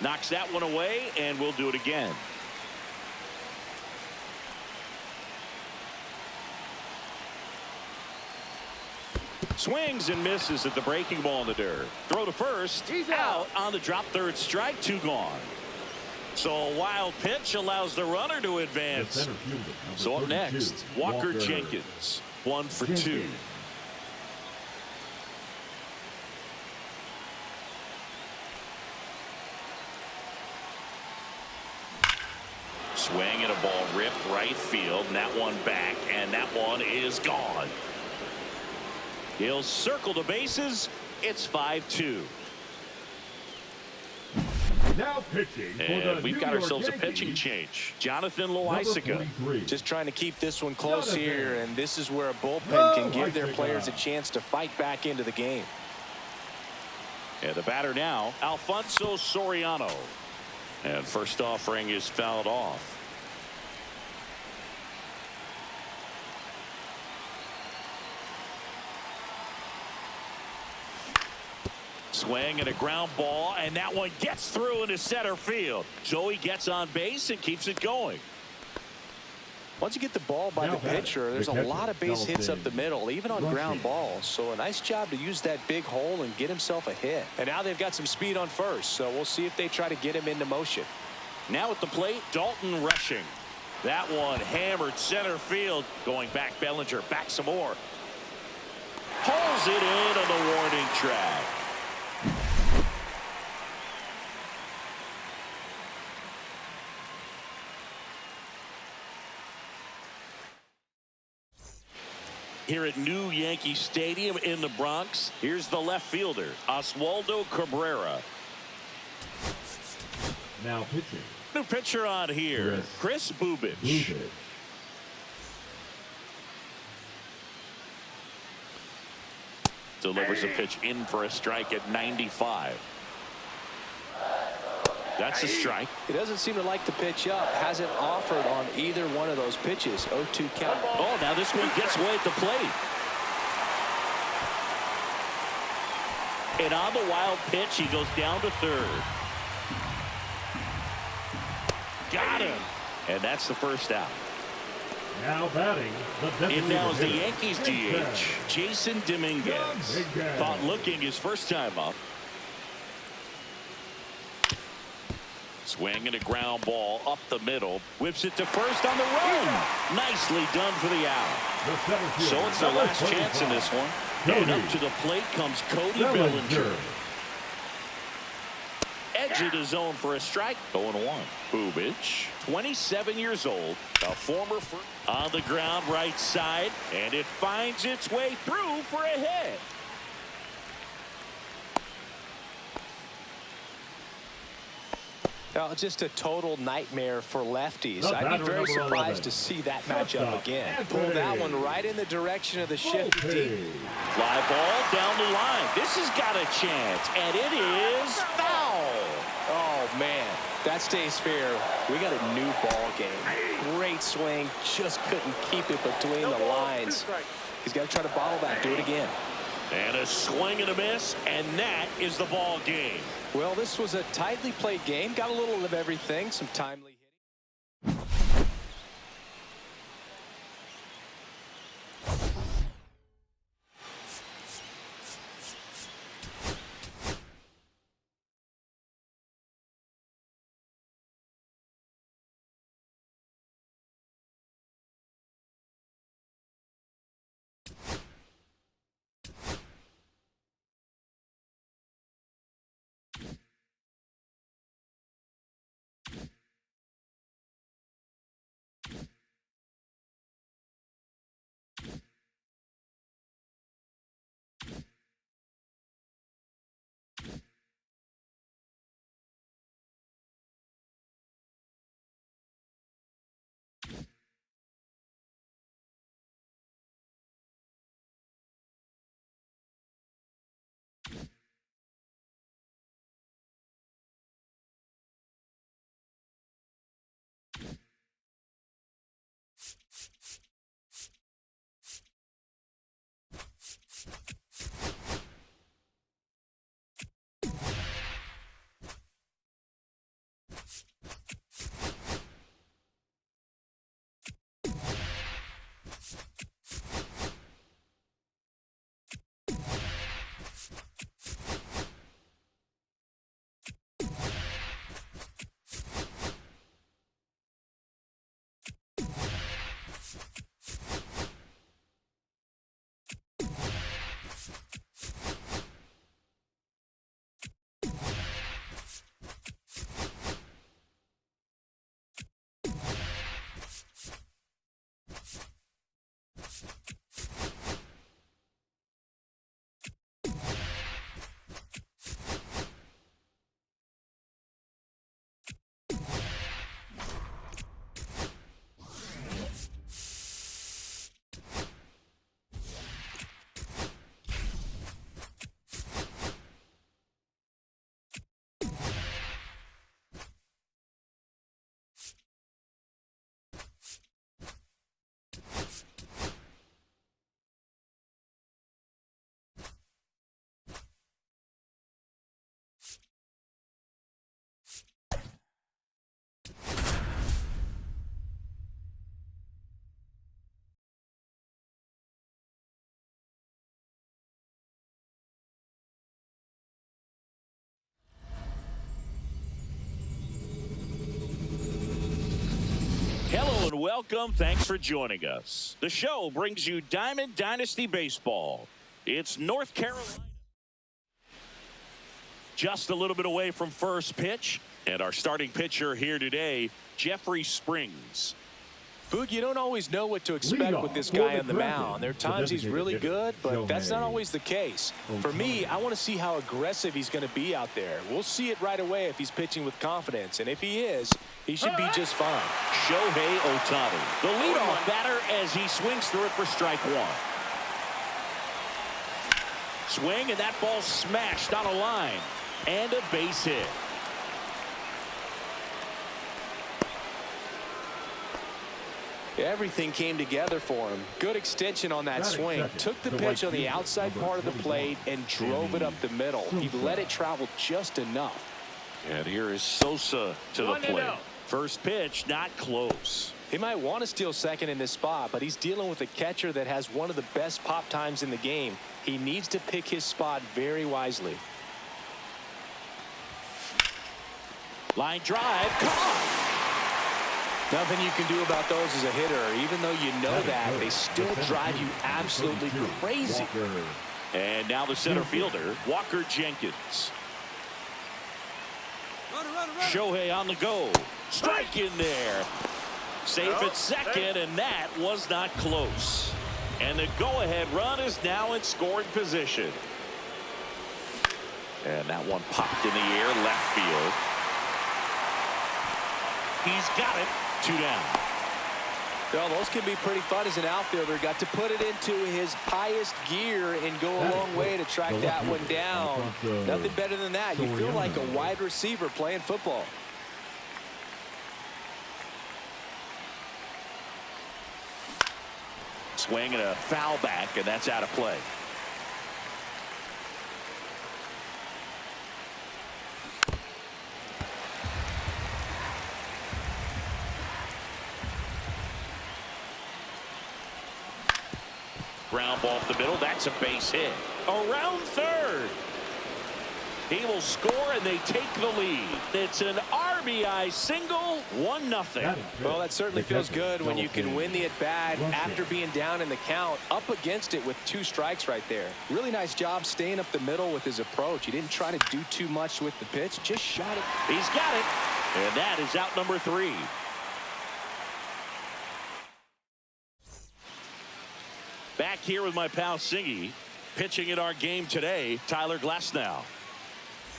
Knocks that one away, and we'll do it again. Swings and misses at the breaking ball in the dirt. Throw to first. He's out on the drop. 3rd strike. 2 gone. So a wild pitch allows the runner to advance. So up next, Walker Jenkins. 1 for 2. Swing and a ball ripped right field, and that one back, and that one is gone. He'll circle the bases. It's 5-2. Now pitching for and we've got ourselves a pitching change. Jonathan Loaisiga. Just trying to keep this one close here, and this is where a bullpen can give their players a chance to fight back into the game. And the batter now, Alfonso Soriano. And first offering is fouled off. Swing and a ground ball, and that one gets through into center field. So he gets on base and keeps it going. Once you get the ball by the pitcher, there's a lot of base hits up the middle, even on ground balls. So a nice job to use that big hole and get himself a hit. And now they've got some speed on first, so we'll see if they try to get him into motion. Now at the plate, Dalton Rushing. That one hammered center field. Going back, Bellinger. Back some more. Pulls it in on the warning track. Here at New Yankee Stadium in the Bronx, here's the left fielder, Oswaldo Cabrera. Now pitching. New pitcher on here, Chris Bubich. Delivers a pitch in for a strike at 95. That's a strike. He doesn't seem to like the pitch up. Hasn't offered on either one of those pitches. 0-2 count. Oh, now this one gets away at the plate. And on the wild pitch, he goes down to third. Got him. And that's the first out. Now batting, the In now is the Yankees DH, Jason Dominguez. Caught looking his first time up. Swing and a ground ball up the middle. Whips it to first on the run. Nicely done for the out. So it's their last chance in this one. And up to the plate comes Cody Bellinger. Edge of the zone for a strike. 0-1. Bubich, 27 years old, a former on the ground right side, and it finds its way through for a hit. Now, just a total nightmare for lefties. I'd be very surprised to see that matchup again. Pull that one right in the direction of the shift deep. Fly ball down the line. This has got a chance, and it is foul. Oh, man. That stays fair. We got a new ball game. Great swing. Just couldn't keep it between the lines. He's got to try to bottle that. Do it again. And a swing and a miss, and that is the ball game. Well, this was a tightly played game. Got a little of everything. Some timely welcome. Thanks for joining us. The show brings you Diamond Dynasty Baseball. It's North Carolina. Just a little bit away from first pitch. And our starting pitcher here today, Jeffrey Springs. Boog, you don't always know what to expect with this guy on the mound. There are times he's really good, but that's not always the case. For me, I want to see how aggressive he's going to be out there. We'll see it right away if he's pitching with confidence. And if he is, he should be just fine. Shohei Ohtani, the leadoff batter as he swings through it for strike one. Swing, and that ball smashed on a line. And a base hit. Everything came together for him. Good extension on that swing. Took the pitch on the outside part of the plate and drove it up the middle. He let it travel just enough. And here is Sosa to the plate. First pitch, not close. He might want to steal second in this spot, but he's dealing with a catcher that has one of the best pop times in the game. He needs to pick his spot very wisely. Line drive, caught. Nothing you can do about those as a hitter. Even though you know that, they still drive you absolutely crazy. And now the center fielder, Walker Jenkins. Shohei on the go. Strike in there. Safe at second, and that was not close. And the go-ahead run is now in scoring position. And that one popped in the air, left field. He's got it. 2 down. Well, those can be pretty fun as an outfielder. Got to put it into his highest gear and go a long way to track that one down. Nothing better than that. You feel like a wide receiver playing football. Swing and a foul back, and that's out of play. Ground ball up the middle. That's a base hit. Around third. He will score, and they take the lead. It's an RBI single, 1-0. Well, that certainly feels good when you can win the at-bat after being down in the count, up against it with 2 strikes right there. Really nice job staying up the middle with his approach. He didn't try to do too much with the pitch, just shot it. He's got it, and that is out number 3. Back here with my pal Singy, pitching in our game today, Tyler Glasnow.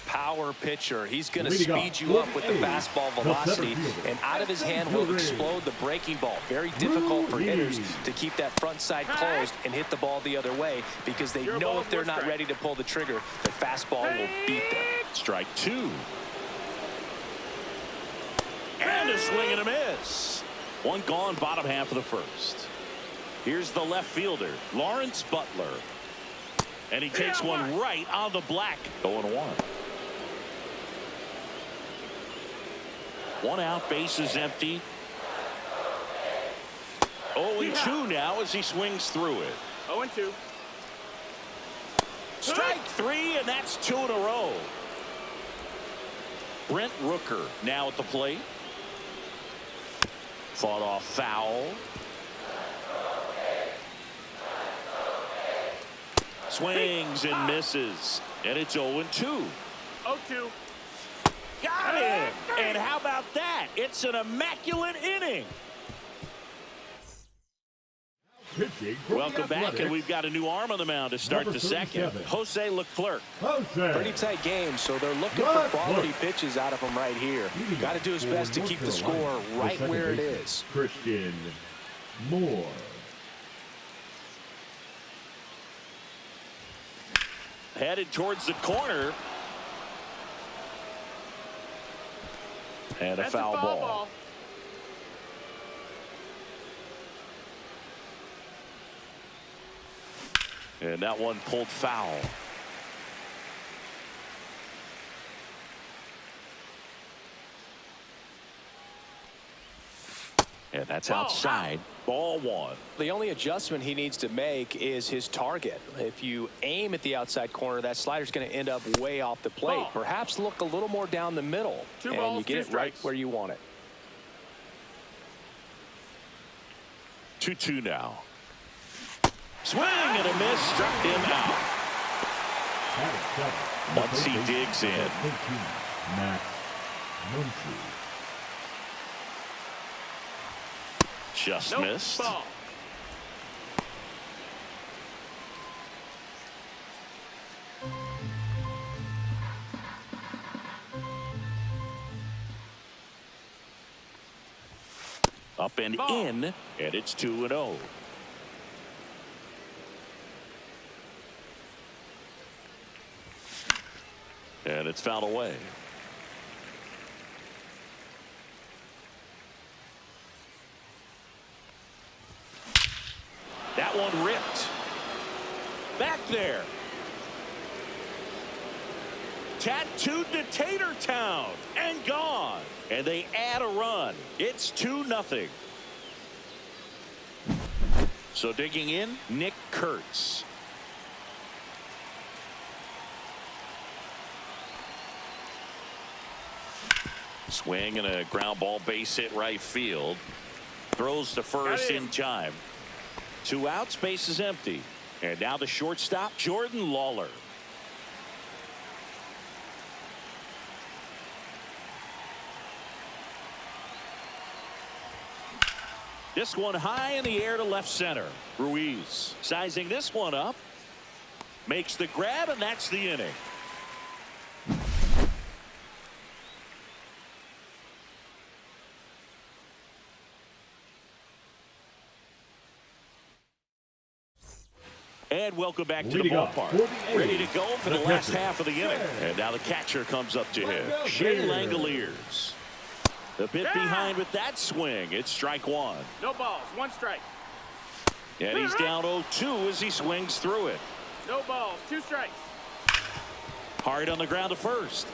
Power pitcher. He's going to speed you up with the fastball velocity, and out of his hand will explode the breaking ball. Very difficult for hitters to keep that front side closed and hit the ball the other way, because they know if they're not ready to pull the trigger, the fastball will beat them. Strike 2. And a swing and a miss. One gone, bottom half of the first. Here's the left fielder, Lawrence Butler. And he takes one right on the black. 0-1. 1 out, base is empty. 0-2 now as he swings through it. 0-2. Strike 3, and that's 2 in a row. Brent Rooker now at the plate. Fought off foul. Swings and misses, and it's 0-2. 0-2. Got it! And how about that? It's an immaculate inning. Welcome back, and we've got a new arm on the mound to start the second. Jose Leclerc. Pretty tight game, so they're looking for quality pitches out of him right here. Got to do his best to keep the score right where it is. Christian Moore. Headed towards the corner. And a foul ball. And that one pulled foul. And that's outside. Ball 1. The only adjustment he needs to make is his target. If you aim at the outside corner, that slider's going to end up way off the plate. Perhaps look a little more down the middle, and you get it right where you want it. 2-2 now. Swing and a miss. Struck him out. Once he digs in. Max Muncy. Just Nope. missed. Ball. Up and Ball. in, and it's 2-0. And it's fouled away. That one ripped. Back there. Tattooed to Tater Town and gone. And they add a run. It's 2-0. So digging in, Nick Kurtz. Swing and a ground ball, base hit right field. Throws to first in time. 2 outs, base is empty. And now the shortstop, Jordan Lawler. This one high in the air to left center. Ruiz sizing this one up. Makes the grab, and that's the inning. And welcome back to the ballpark. Ready to go for the last half of the inning. And now the catcher comes up to him. Shea Langoliers. The bit behind with that swing. It's strike one. No balls. 1 strike. And he's down 0-2 as he swings through it. No balls. 2 strikes. Hard on the ground to first.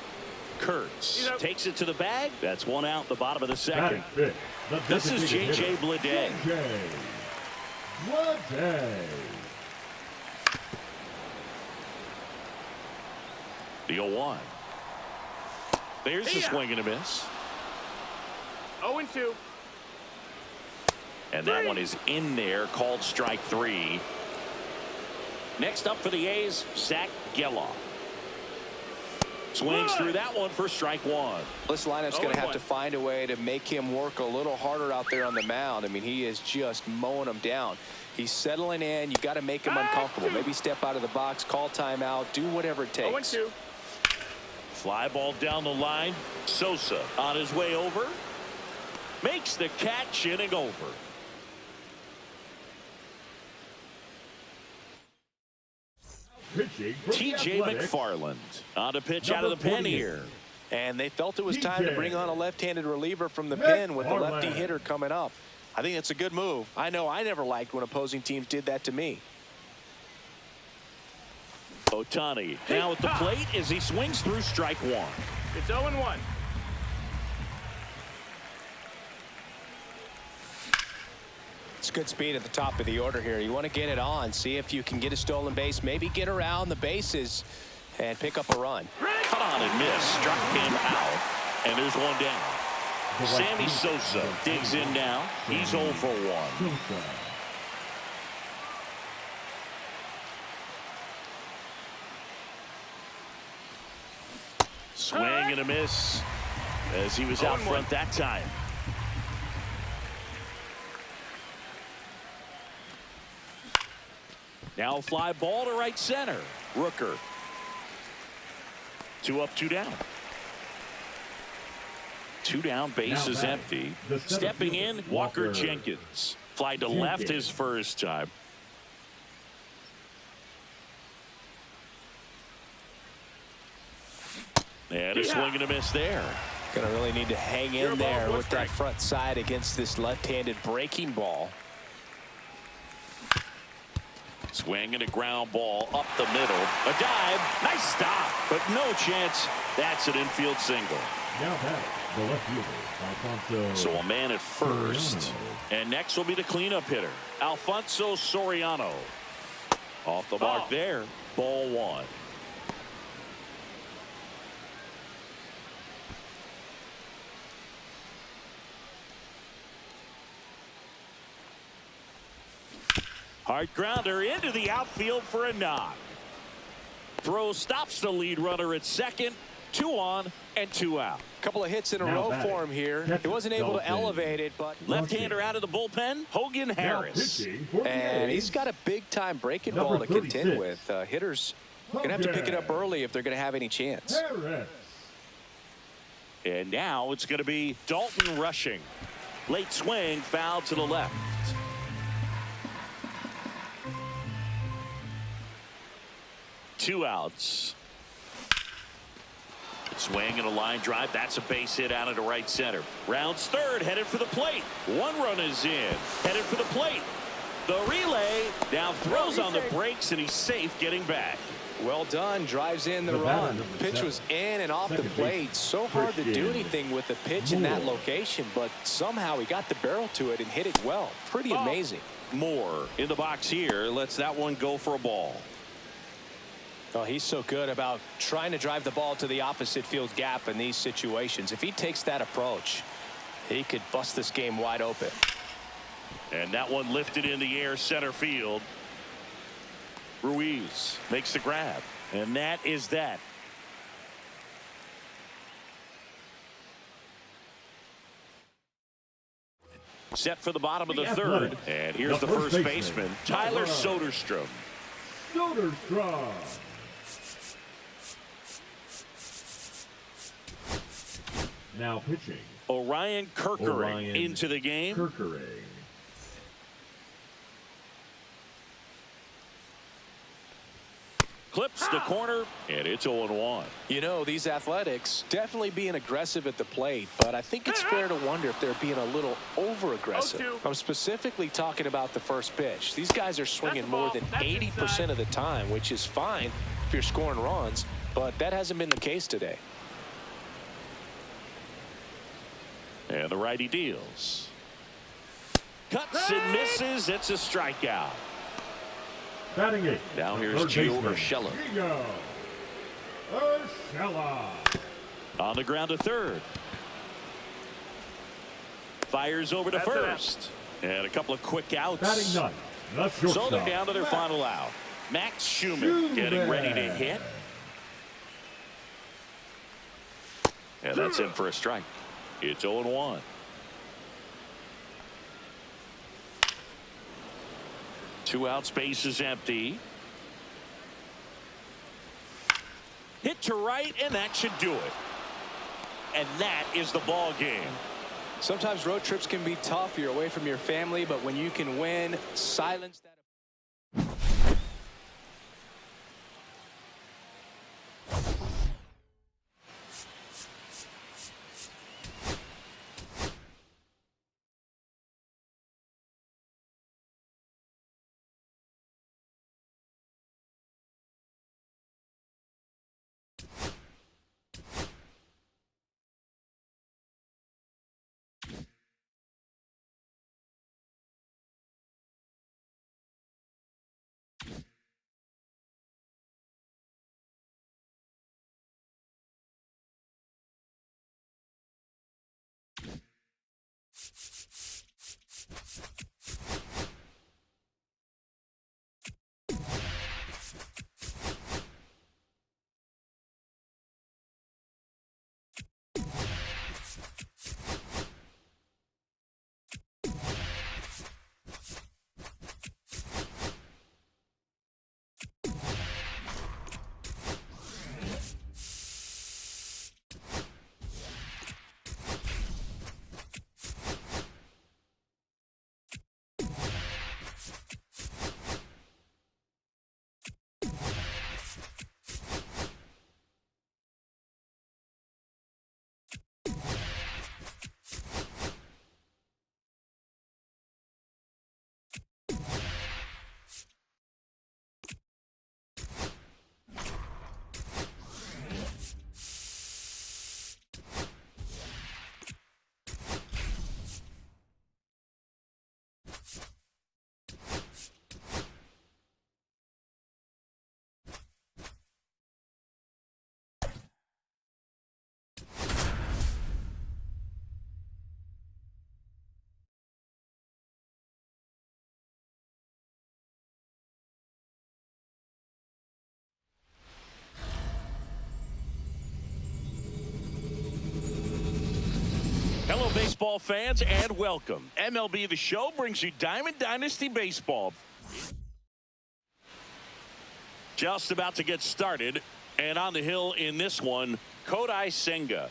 Kurtz takes it to the bag. That's 1 out in the bottom of the second. This is J.J. Bleday. The 0-1. There's the swing and a miss. 0-2. And that one is in there, called strike 3. Next up for the A's, Zach Geloff. Swings through that one for strike 1. This lineup's going to have to find a way to make him work a little harder out there on the mound. I mean, he is just mowing them down. He's settling in. You got to make him uncomfortable. Maybe step out of the box, call timeout, do whatever it takes. 0-2. Fly ball down the line. Sosa on his way over. Makes the catch, inning over. T.J. McFarland on to pitch out of the pen here. And they felt it was time to bring on a left-handed reliever from the pen with a lefty hitter coming up. I think that's a good move. I know I never liked when opposing teams did that to me. Ohtani now at the plate as he swings through strike 1. It's 0-1. It's good speed at the top of the order here. You want to get it on, see if you can get a stolen base, maybe get around the bases and pick up a run. Cut on and miss. Struck him out. And there's 1 down. Sammy Sosa digs in now. He's 0 for 1. Swing and a miss as he was out front that time. Now fly ball to right center. Rooker. 2 up, 2 down. 2 down, base is empty. Stepping in, Walker Jenkins. Fly to left his first time. And a swing and a miss there. Gonna really need to hang in there with that front side against this left-handed breaking ball. Swing and a ground ball up the middle. A dive. Nice stop, but no chance. That's an infield single. Now back, the left fielder, Alfonso. So a man at first. Soriano. And next will be the cleanup hitter, Alfonso Soriano. Off the mark there. Ball 1. Hard grounder into the outfield for a knock. Throw stops the lead runner at second. 2 on and 2 out. Couple of hits in a Now row batting, for him here. catcher, He wasn't able to Dolphin. elevate it, but Left-hander out of the bullpen, Hogan Now Harris. pitching for the and A's, he's got a big-time breaking Number ball to contend 36. with. Hitters going to have to pick it up early if they're going to have any chance. Harris. And now it's going to be Dalton rushing. Late swing, foul to the left. Two outs. Swing and a line drive. That's a base hit out into right center. Rounds third, headed for the plate. 1 run is in. Headed for the plate. The relay now throws on the brakes, and he's safe getting back. Well done. Drives in the The batter, run. number Pitch 7. was in and off the Second plate. base, So hard to do Christian anything with the pitch in that Moore. location, but somehow he got the barrel to it and hit it well. Pretty amazing. Moore in the box here. Lets that one go for a ball. Oh, he's so good about trying to drive the ball to the opposite field gap in these situations. If he takes that approach, he could bust this game wide open. And that one lifted in the air center field. Ruiz makes the grab. And that is that. Set for the bottom of the third. Athletics. And here's The the first first baseman, baseman, Tyler Soderstrom. Soderstrom. Now pitching. Orion Kerkering Orion into the game. Kerkering. Clips the corner, and it's 0-1. You know, these Athletics definitely being aggressive at the plate, but I think it's fair to wonder if they're being a little over-aggressive. 0-2. I'm specifically talking about the first pitch. These guys are swinging more than 80% of the time, which is fine if you're scoring runs, but that hasn't been the case today. And the righty deals. Cuts and misses. It's a strikeout. Batting 8. Now here's Third Gio baseman, Urshela. Gio Urshela. On the ground to third. Fires over to That's an out. first. And a couple of quick outs. Batting 9. The So shortstop. they're down to their final out. Max Schumann getting ready to hit. And that's in for a strike. It's 0-1. Two out, space is empty. Hit to right, and that should do it. And that is the ball game. Sometimes road trips can be tough. You're away from your family, but when you can win, silence that. baseball fans, and welcome. MLB The Show brings you Diamond Dynasty Baseball. Just about to get started, and on the hill in this one, Kodai Senga.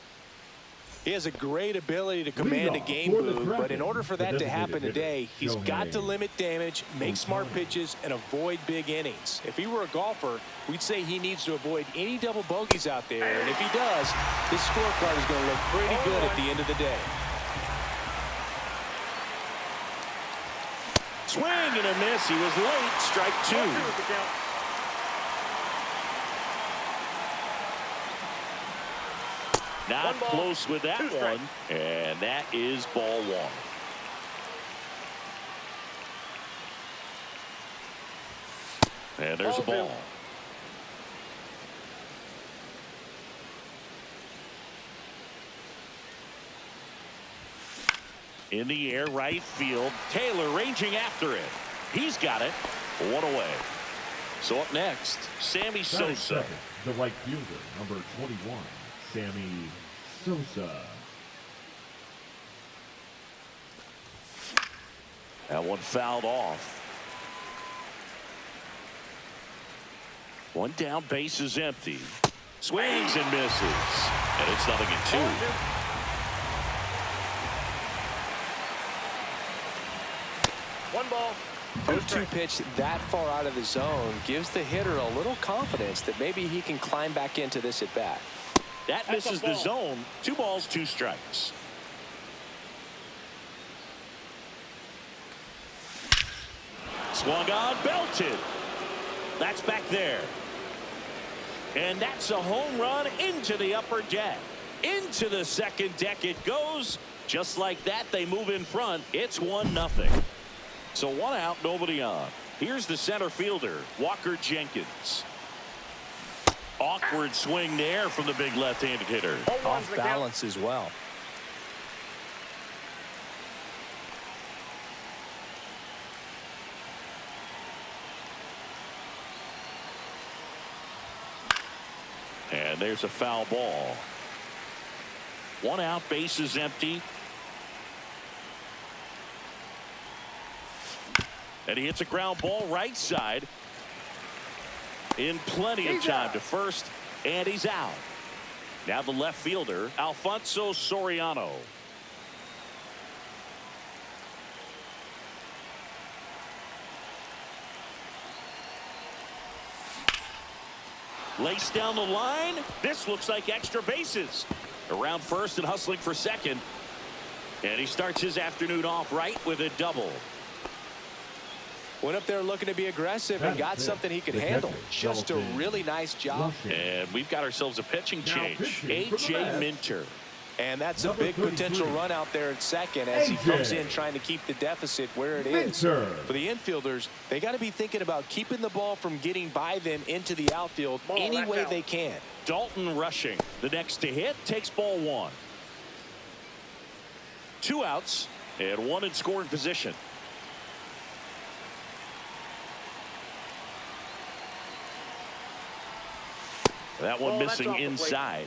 He has a great ability to command a game move, but in order for that to happen today, he's got to limit damage, make smart pitches, and avoid big innings. If he were a golfer, we'd say he needs to avoid any double bogeys out there, and if he does, his scorecard is going to look pretty good at the end of the day. Swing and a miss. He was late. Strike two. Not close with that one, and that is ball one. And there's a ball. In the air, right field. Taylor ranging after it. He's got it. One away. So up next, Sammy Sosa. The right fielder, number 21. Sammy Sosa. That one fouled off. One down, base is empty. Swings and misses. And it's 0-2. 1 ball. 0-2 pitch that far out of the zone gives the hitter a little confidence that maybe he can climb back into this at bat. That misses the zone. 2 balls, 2 strikes. Swung on, belted. That's back there. And that's a home run into the upper deck. Into the second deck it goes. Just like that, they move in front. It's 1-0. So 1 out, nobody on. Here's the center fielder, Walker Jenkins. Awkward swing there from the big left-handed hitter. Off balance as well. And there's a foul ball. 1 out, base is empty. And he hits a ground ball right side. In plenty of time to first, and he's out. Now the left fielder, Alfonso Soriano. Lace down the line. This looks like extra bases. Around first and hustling for second. And he starts his afternoon off right with a double. Went up there looking to be aggressive and got something he could handle. Just a really nice job. And we've got ourselves a pitching change. A.J. Minter. And that's a big potential run out there at second as he comes in trying to keep the deficit where it is. For the infielders, they got to be thinking about keeping the ball from getting by them into the outfield any way they can. Dalton rushing. The next to hit takes ball 1. 2 outs and 1 in scoring position. That one missing inside.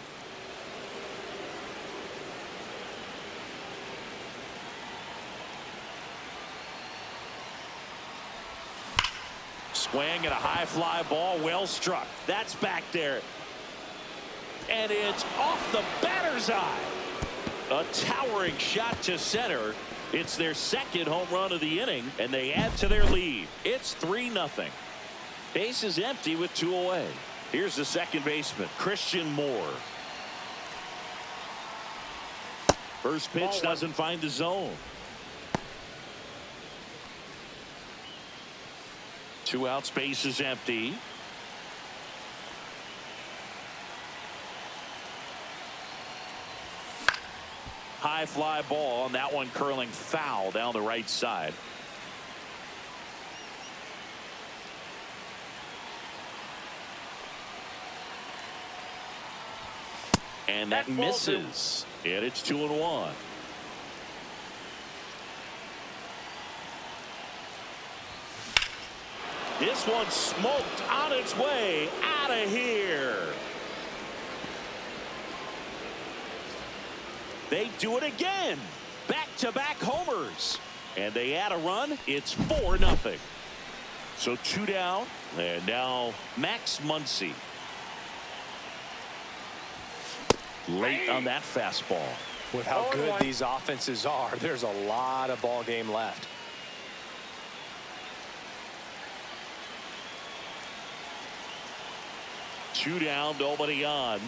Swing and a high fly ball, well struck. That's back there. And it's off the batter's eye. A towering shot to center. It's their second home run of the inning, and they add to their lead. It's 3-0. Base is empty with 2 away. Here's the second baseman, Christian Moore. First pitch doesn't find the zone. 2 outs, base is empty. High fly ball, and that one curling foul down the right side. And that misses. And it's 2-1. This one smoked on its way out of here. They do it again. back-to-back homers. And they add a run. It's 4-0. So 2 down. And now Max Muncy. Late on that fastball. With how good these offenses are, there's a lot of ball game left. Two down, nobody on.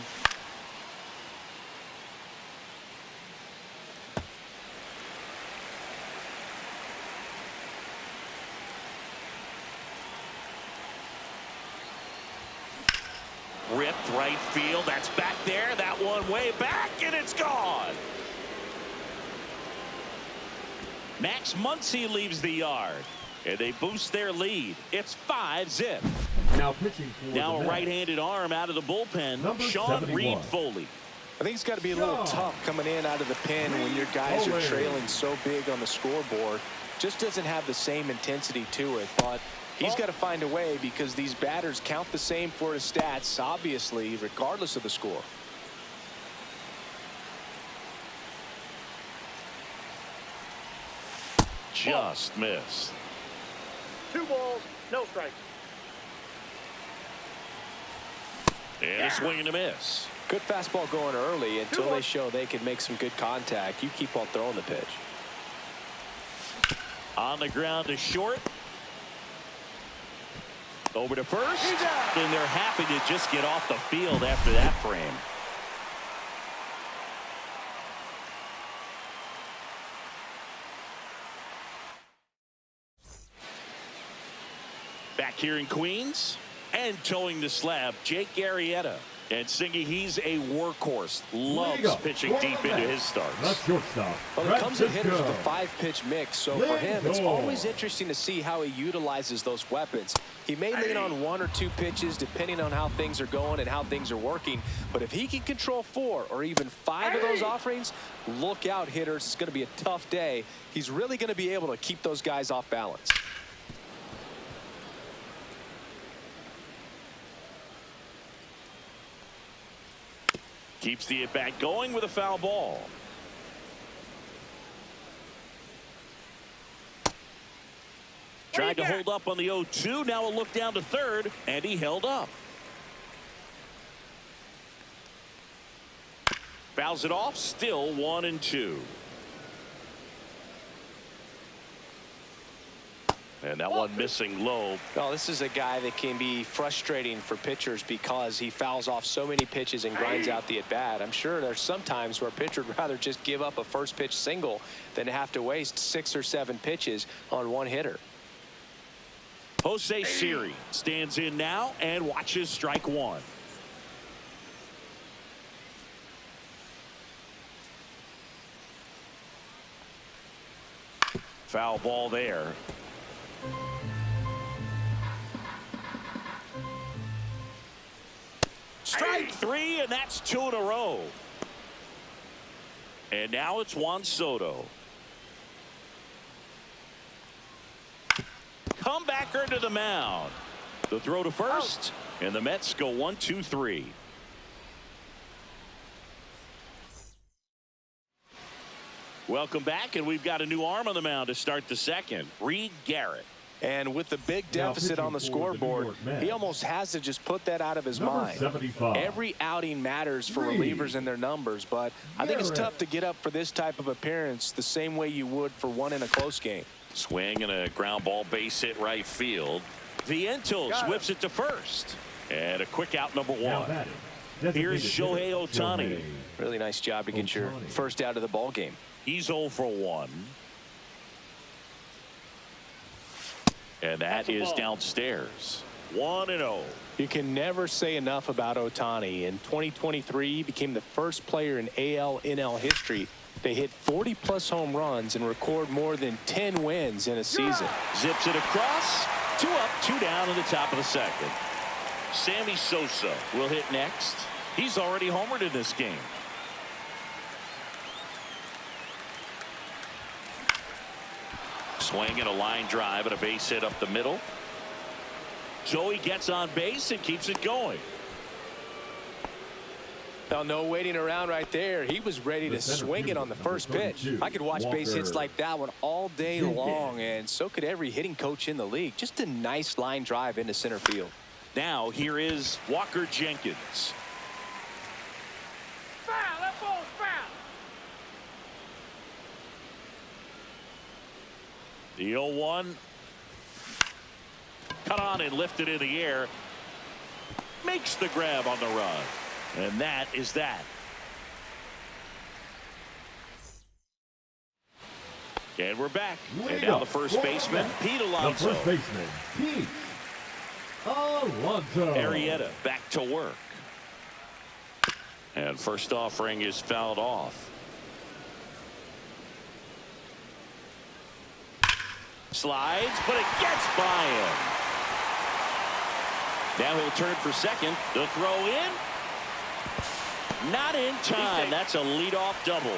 Ripped right field. That's back there. That one way back, and it's gone. Max Muncy leaves the yard, and they boost their lead. It's 5-0. Now pitching for Now the a Mets. right-handed arm out of the bullpen. Number Sean 71. Reed Foley. I think it's got to be a little tough coming in out of the pen when your guys are trailing so big on the scoreboard. Just doesn't have the same intensity to it, but he's got to find a way because these batters count the same for his stats, obviously, regardless of the score. Just missed. 2 balls, no strikes. And a swing and a miss. Good fastball going early until they show they can make some good contact. You keep on throwing the pitch. On the ground to short. Over to first. And they're happy to just get off the field after that frame. Back here in Queens. And towing the slab, Jake Arrieta. And Singy, he's a workhorse. Loves pitching deep into his starts. That's shortstop. Well, it comes to hitters with a 5-pitch mix, so for him, it's always interesting to see how he utilizes those weapons. He may lean on 1 or 2 pitches depending on how things are going and how things are working, but if he can control 4 or even 5 of those offerings, look out, hitters. It's going to be a tough day. He's really going to be able to keep those guys off balance. Keeps the at-bat going with a foul ball. Tried to hold up on the 0-2. Now a look down to third, and he held up. Fouls it off. Still 1-2. And that one missing low. Well, this is a guy that can be frustrating for pitchers because he fouls off so many pitches and grinds out the at-bat. I'm sure there's some times where a pitcher would rather just give up a first pitch single than have to waste 6 or 7 pitches on one hitter. Jose Siri stands in now and watches strike 1. Foul ball there. Strike 3, and that's 2 in a row. And now it's Juan Soto. Comebacker to the mound. The throw to first, and the Mets go 1-2-3. Welcome back, and we've got a new arm on the mound to start the second. Reed Garrett. And with the big deficit on the scoreboard, he almost has to just put that out of his mind. 75. Every outing matters for relievers and their numbers, but I think it's tough to get up for this type of appearance the same way you would for one in a close game. Swing and a ground ball base hit right field. Vientos whips it to first. And a quick out, number 1. Here's Shohei Ohtani. Really nice job to get your first out of the ball game. He's 0 for 1. And that is downstairs. 1-0. You can never say enough about Ohtani. In 2023, he became the first player in AL/NL history to hit 40-plus home runs and record more than 10 wins in a season. Zips it across. 2 up, 2 down in the top of the second. Sammy Sosa will hit next. He's already homered in this game. Swing and a line drive and a base hit up the middle. Joey gets on base and keeps it going. Well, no waiting around right there. He was ready to swing it on the first pitch. I could watch base hits like that one all day long, and so could every hitting coach in the league. Just a nice line drive into center field. Now here is Walker Jenkins. Foul! That ball's foul! The 0-1. Cut on and lifted in the air. Makes the grab on the run. And that is that. And we're back. And now the first baseman, Pete Alonso. The first baseman, Pete Alonso. Arrieta back to work. And first offering is fouled off. Slides, but it gets by him. Now he'll turn for second. The throw in. Not in time. That's a leadoff double.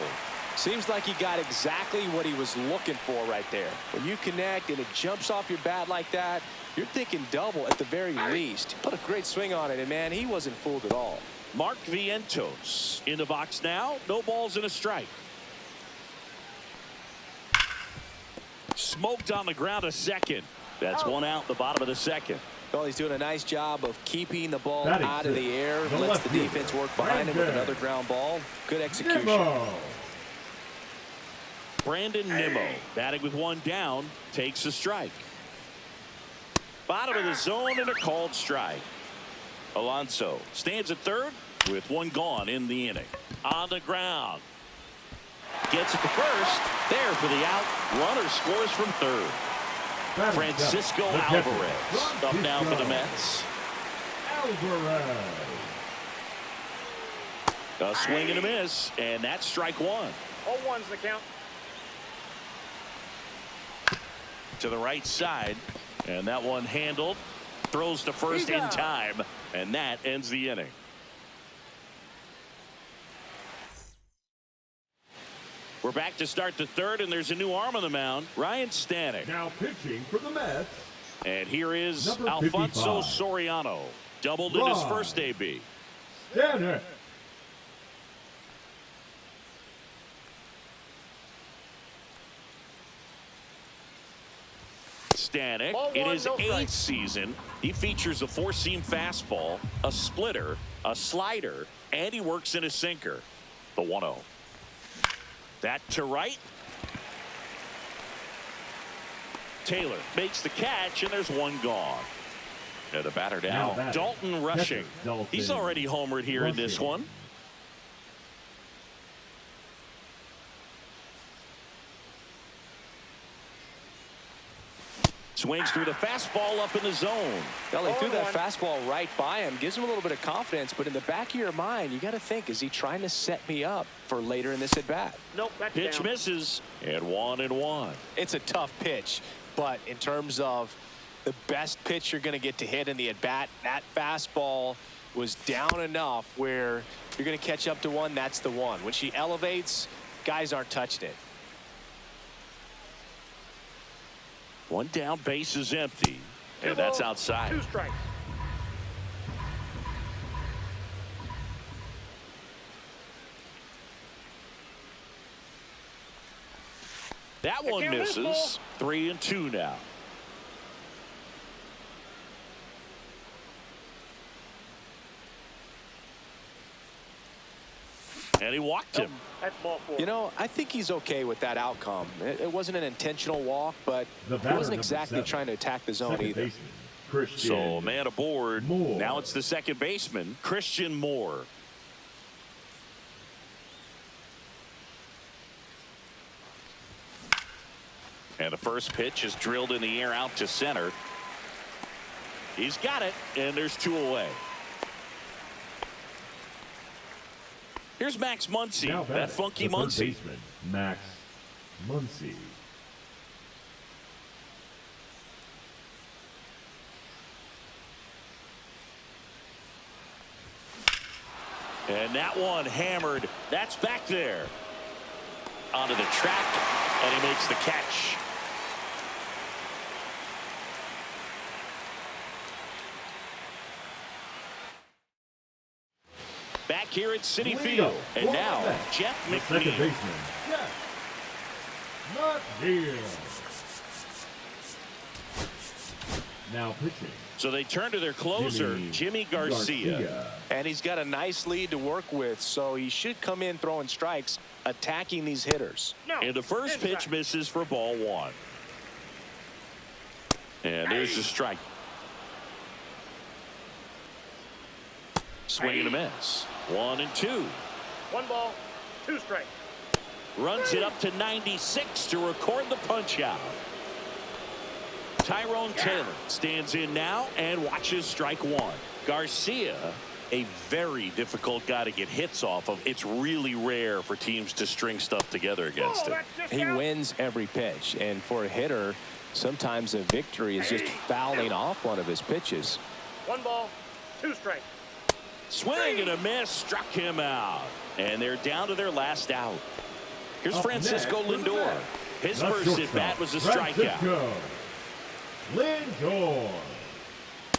Seems like he got exactly what he was looking for right there. When you connect and it jumps off your bat like that, you're thinking double at the very least. Put a great swing on it, and man, he wasn't fooled at all. Mark Vientos in the box now. No balls and a strike. Smoked on the ground a second. That's one out the bottom of the second. Well, he's doing a nice job of keeping the ball out of the air. Lets the defense work behind him with another ground ball. Good execution. Brandon Nimmo batting with one down, takes a strike. Bottom of the zone and a called strike. Alonso stands at third with one gone in the inning. On the ground. Gets it to first. There for the out. Runner scores from third. Francisco Alvarez up now for the Mets. Alvarez. A swing and a miss, and that's strike one. 0-1's the count. To the right side, and that one handled. Throws to first in time, and that ends the inning. We're back to start the third, and there's a new arm on the mound. Ryan Stanek. Now pitching for the Mets. And here is Number Alfonso 55. Soriano. Doubled in his first AB. Stanek. Stanek Ball in one, his no eighth strike. season. He features a four-seam fastball, a splitter, a slider, and he works in a sinker. The 1-0. That to right. Taylor makes the catch, and there's one gone. And the batter now, batting. Dalton Rushing. Dalton He's already homered here in this Rushing. one. Swings through the fastball up in the zone. Well, he threw that fastball right by him. Gives him a little bit of confidence, but in the back of your mind, you got to think, is he trying to set me up for later in this at-bat? Nope, that's Pitch down. misses, and 1-1. It's a tough pitch, but in terms of the best pitch you're going to get to hit in the at-bat, that fastball was down enough where you're going to catch up to one, that's the one. When she elevates, guys aren't touching it. One down, base is empty, and that's outside. 2 strikes. That one misses. 3-2 now. And he walked him. That's ball 4. You know, I think he's okay with that outcome. It wasn't an intentional walk, but The he batter, wasn't number exactly 7. trying to attack the zone Second either. baseman, Christian So man aboard. Moore. Now it's the second baseman, Christian Moore. And the first pitch is drilled in the air out to center. He's got it, and there's 2 away. Here's Max Muncy, Now that batting, funky the third Muncy. baseman, Max Muncy. And that one hammered. That's back there. Onto the track, and he makes the catch. Back here at Citi Leo, Field. And for now, the Mets, Jeff the second McNeil. baseman, Jeff McNeil. Now pitching. So they turn to their closer, Jimmy Garcia. And he's got a nice lead to work with, so he should come in throwing strikes, attacking these hitters. No. And the first pitch misses for ball one. And there's the strike. Swing and a miss. 1-2. 1 ball, 2 strikes. Runs it up to 96 to record the punch out. Tyrone Taylor stands in now and watches strike one. Garcia, a very difficult guy to get hits off of. It's really rare for teams to string stuff together against him. He wins every pitch, and for a hitter, sometimes a victory is just fouling off one of his pitches. 1 ball, 2 strikes. Swing and a miss, struck him out. And they're down to their last out. Here's Francisco Lindor. His first at bat was a strikeout. Lindor.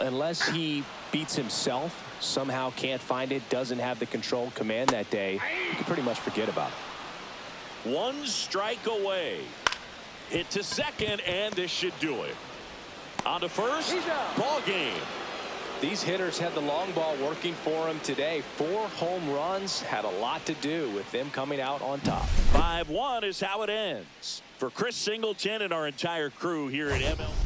Unless he beats himself, somehow can't find it, doesn't have the control command that day, you can pretty much forget about it. 1 strike away. Hit to second, and this should do it. On to first, ball game. These hitters had the long ball working for them today. 4 home runs had a lot to do with them coming out on top. 5-1 is how it ends. For Chris Singleton and our entire crew here at MLB.